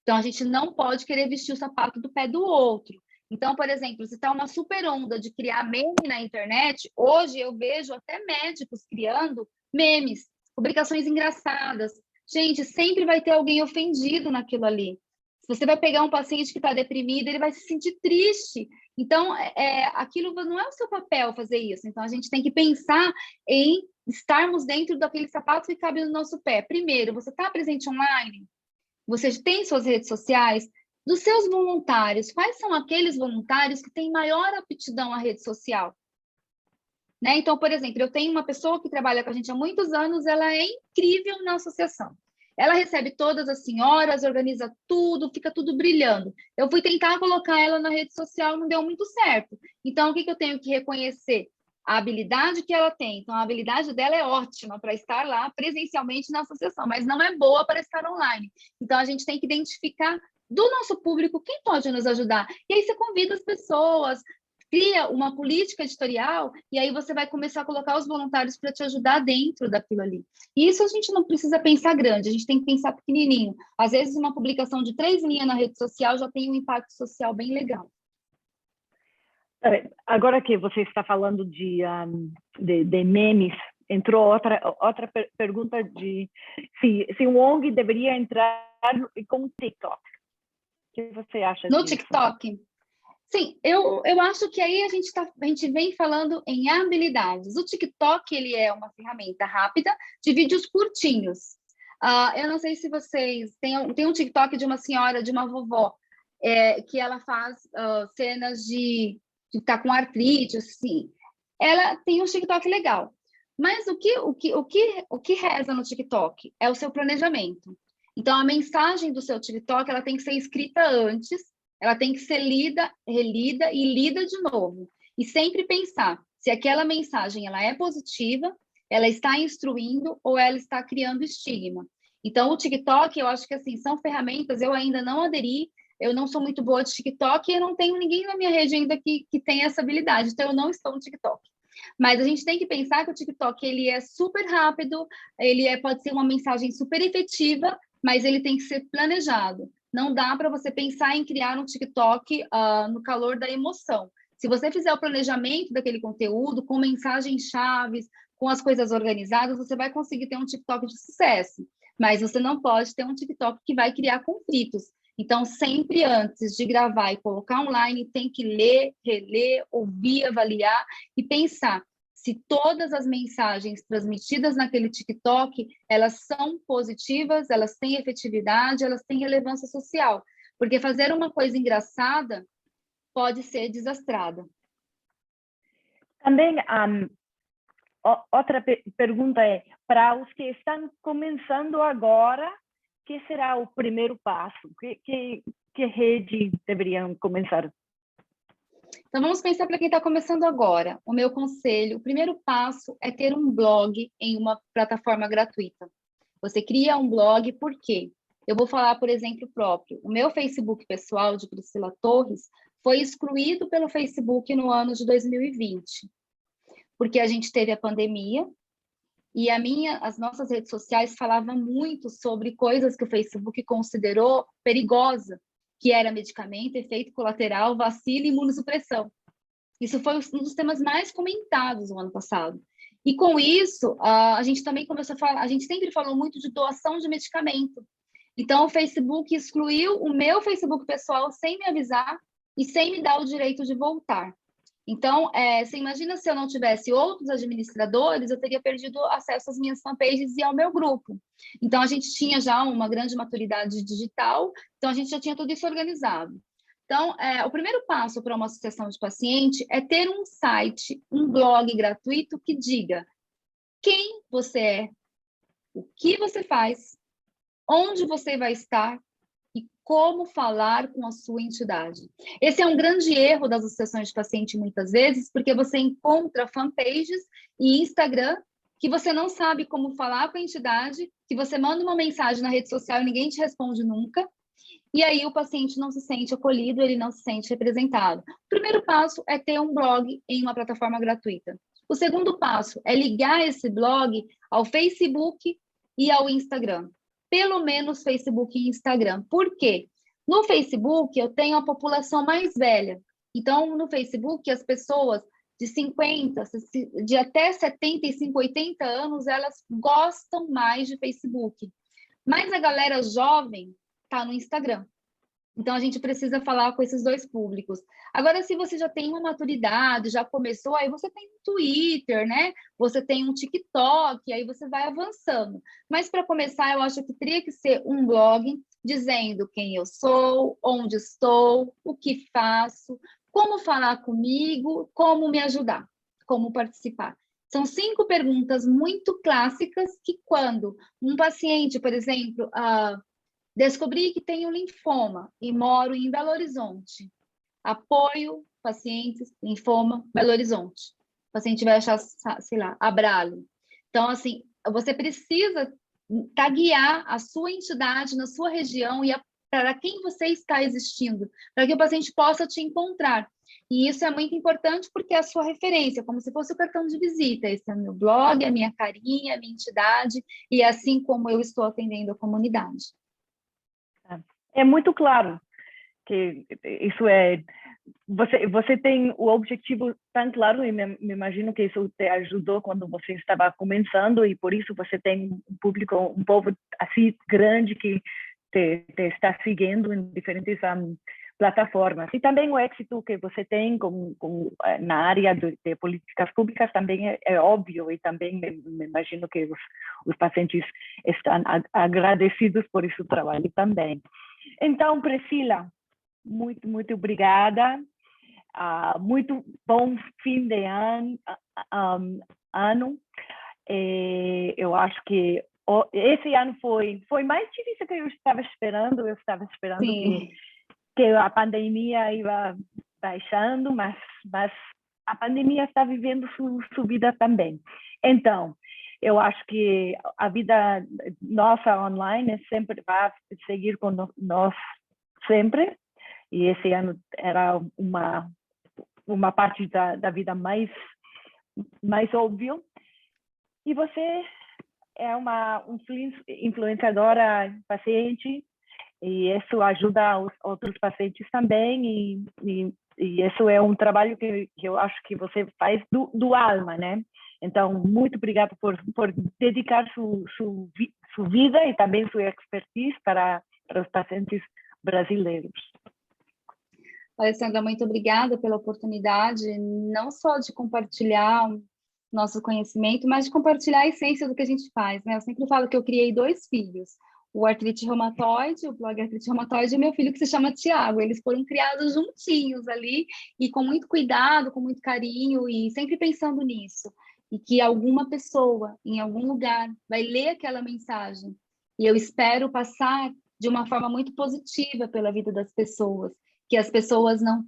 Então, a gente não pode querer vestir o sapato do pé do outro. Então, por exemplo, se está uma super onda de criar meme na internet, hoje eu vejo até médicos criando memes, publicações engraçadas. Gente, sempre vai ter alguém ofendido naquilo ali. Se você vai pegar um paciente que está deprimido, ele vai se sentir triste. Então, aquilo não é o seu papel fazer isso. Então, a gente tem que pensar em estarmos dentro daquele sapato que cabe no nosso pé. Primeiro, você está presente online? Você tem suas redes sociais? Dos seus voluntários, quais são aqueles voluntários que têm maior aptidão à rede social? Né? Então, por exemplo, eu tenho uma pessoa que trabalha com a gente há muitos anos, ela é incrível na associação. Ela recebe todas as senhoras, organiza tudo, fica tudo brilhando. Eu fui tentar colocar ela na rede social, não deu muito certo. Então, o que eu tenho que reconhecer? A habilidade que ela tem. Então, a habilidade dela é ótima para estar lá presencialmente na associação, mas não é boa para estar online. Então, a gente tem que identificar do nosso público quem pode nos ajudar. E aí você convida as pessoas, cria uma política editorial, e aí você vai começar a colocar os voluntários para te ajudar dentro daquilo ali. E isso a gente não precisa pensar grande, a gente tem que pensar pequenininho. Às vezes, uma publicação de 3 linhas na rede social já tem um impacto social bem legal. Agora que você está falando de memes, entrou outra pergunta de se um ONG deveria entrar com o TikTok. O que você acha no disso? TikTok? Sim, eu acho que aí a gente vem falando em habilidades. O TikTok, ele é uma ferramenta rápida de vídeos curtinhos. Eu não sei se vocês... Tem um TikTok de uma senhora, de uma vovó, que ela faz cenas de estar com artrite, assim. Ela tem um TikTok legal. Mas o que reza no TikTok é o seu planejamento. Então, a mensagem do seu TikTok, ela tem que ser escrita antes, ela tem que ser lida, relida e lida de novo. E sempre pensar se aquela mensagem ela é positiva, ela está instruindo ou ela está criando estigma. Então, o TikTok, eu acho que assim, são ferramentas, eu ainda não aderi, eu não sou muito boa de TikTok e eu não tenho ninguém na minha rede ainda que tem essa habilidade, então eu não estou no TikTok. Mas a gente tem que pensar que o TikTok ele é super rápido, pode ser uma mensagem super efetiva, mas ele tem que ser planejado. Não dá para você pensar em criar um TikTok no calor da emoção. Se você fizer o planejamento daquele conteúdo, com mensagens chaves, com as coisas organizadas, você vai conseguir ter um TikTok de sucesso. Mas você não pode ter um TikTok que vai criar conflitos. Então, sempre antes de gravar e colocar online, tem que ler, reler, ouvir, avaliar e pensar se todas as mensagens transmitidas naquele TikTok, elas são positivas, elas têm efetividade, elas têm relevância social. Porque fazer uma coisa engraçada pode ser desastrada. Também, outra pergunta é, para os que estão começando agora, que será o primeiro passo? Que rede deveriam começar? Então, vamos pensar para quem está começando agora. O meu conselho, o primeiro passo é ter um blog em uma plataforma gratuita. Você cria um blog, por quê? Eu vou falar por exemplo próprio. O meu Facebook pessoal, de Priscila Torres, foi excluído pelo Facebook no ano de 2020, porque a gente teve a pandemia e as nossas redes sociais falavam muito sobre coisas que o Facebook considerou perigosa, que era medicamento, efeito colateral, vacina e imunossupressão. Isso foi um dos temas mais comentados no ano passado. E com isso, a gente também começou a falar, a gente sempre falou muito de doação de medicamento. Então, o Facebook excluiu o meu Facebook pessoal sem me avisar e sem me dar o direito de voltar. Então, você imagina se eu não tivesse outros administradores, eu teria perdido acesso às minhas fanpages e ao meu grupo. Então, a gente tinha já uma grande maturidade digital, então a gente já tinha tudo isso organizado. Então, o primeiro passo para uma associação de paciente é ter um site, um blog gratuito que diga quem você é, o que você faz, onde você vai estar e como falar com a sua entidade. Esse é um grande erro das associações de paciente muitas vezes, porque você encontra fanpages e Instagram que você não sabe como falar com a entidade, que você manda uma mensagem na rede social e ninguém te responde nunca, e aí o paciente não se sente acolhido, ele não se sente representado. O primeiro passo é ter um blog em uma plataforma gratuita. O segundo passo é ligar esse blog ao Facebook e ao Instagram. Pelo menos Facebook e Instagram. Por quê? No Facebook, eu tenho a população mais velha. Então, no Facebook, as pessoas de 50, de até 75, 80 anos, elas gostam mais de Facebook. Mas a galera jovem está no Instagram. Então, a gente precisa falar com esses dois públicos. Agora, se você já tem uma maturidade, já começou, aí você tem um Twitter, né? Você tem um TikTok, aí você vai avançando. Mas, para começar, eu acho que teria que ser um blog dizendo quem eu sou, onde estou, o que faço, como falar comigo, como me ajudar, como participar. São 5 perguntas muito clássicas que quando um paciente, por exemplo, descobri que tenho linfoma e moro em Belo Horizonte, apoio pacientes, linfoma, Belo Horizonte. O paciente vai achar, sei lá, Abralo. Então, assim, você precisa taguear a sua entidade na sua região e para quem você está existindo, para que o paciente possa te encontrar. E isso é muito importante porque é a sua referência, como se fosse o cartão de visita. Esse é o meu blog, a minha carinha, a minha entidade, e é assim como eu estou atendendo a comunidade. É muito claro que isso é... Você tem o objetivo tão claro e me imagino que isso te ajudou quando você estava começando e por isso você tem um público, um povo assim grande que te está seguindo em diferentes plataformas. E também o êxito que você tem na área de políticas públicas também é óbvio e também me imagino que os pacientes estão agradecidos por esse trabalho também. Então, Priscila, muito obrigada. Muito bom fim de ano. Eu acho que esse ano foi mais difícil que eu estava esperando. Eu estava esperando que a pandemia ia baixando, mas a pandemia está vivendo sua vida também. Então, eu acho que a vida nossa online sempre vai seguir com nós sempre. E esse ano era uma parte da vida mais óbvio. E você é uma influenciadora paciente, e isso ajuda os outros pacientes também, e isso é um trabalho que eu acho que você faz do alma, né? Então, muito obrigada por dedicar sua vida e também sua expertise para os pacientes brasileiros. Alessandra, muito obrigada pela oportunidade, não só de compartilhar nosso conhecimento, mas de compartilhar a essência do que a gente faz, né? Eu sempre falo que eu criei 2 filhos, o artrite reumatoide, o blog artrite reumatoide, e meu filho que se chama Tiago. Eles foram criados juntinhos ali, e com muito cuidado, com muito carinho, e sempre pensando nisso. E que alguma pessoa, em algum lugar, vai ler aquela mensagem. E eu espero passar de uma forma muito positiva pela vida das pessoas, que as pessoas não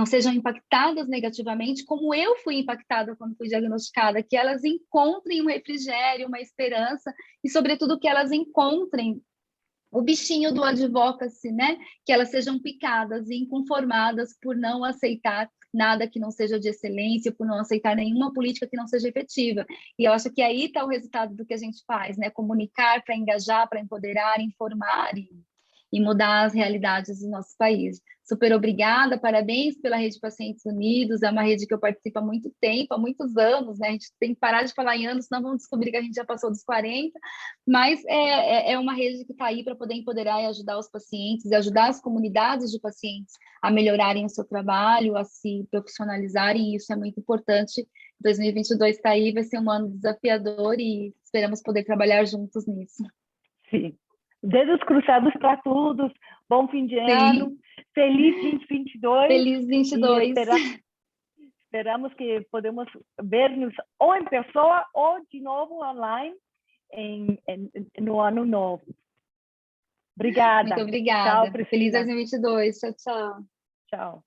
sejam impactadas negativamente, como eu fui impactada quando fui diagnosticada, que elas encontrem um refrigério, uma esperança, e, sobretudo, que elas encontrem o bichinho do advocacy, né? Que elas sejam picadas e inconformadas por não aceitar nada que não seja de excelência, por não aceitar nenhuma política que não seja efetiva. E eu acho que aí está o resultado do que a gente faz, né? Comunicar para engajar, para empoderar, informar e mudar as realidades do nosso país. Super obrigada, parabéns pela Rede Pacientes Unidos, é uma rede que eu participo há muito tempo, há muitos anos, né? A gente tem que parar de falar em anos, senão vamos descobrir que a gente já passou dos 40, mas é uma rede que está aí para poder empoderar e ajudar os pacientes, e ajudar as comunidades de pacientes a melhorarem o seu trabalho, a se profissionalizarem, e isso é muito importante. 2022 está aí, vai ser um ano desafiador e esperamos poder trabalhar juntos nisso. Sim. Dedos cruzados para todos. Bom fim de ano. Feliz 2022. Feliz 22. E esperamos que podemos ver-nos ou em pessoa ou de novo online no ano novo. Obrigada. Muito obrigada. Tchau, Feliz Priscila. 2022. Tchau, tchau. Tchau.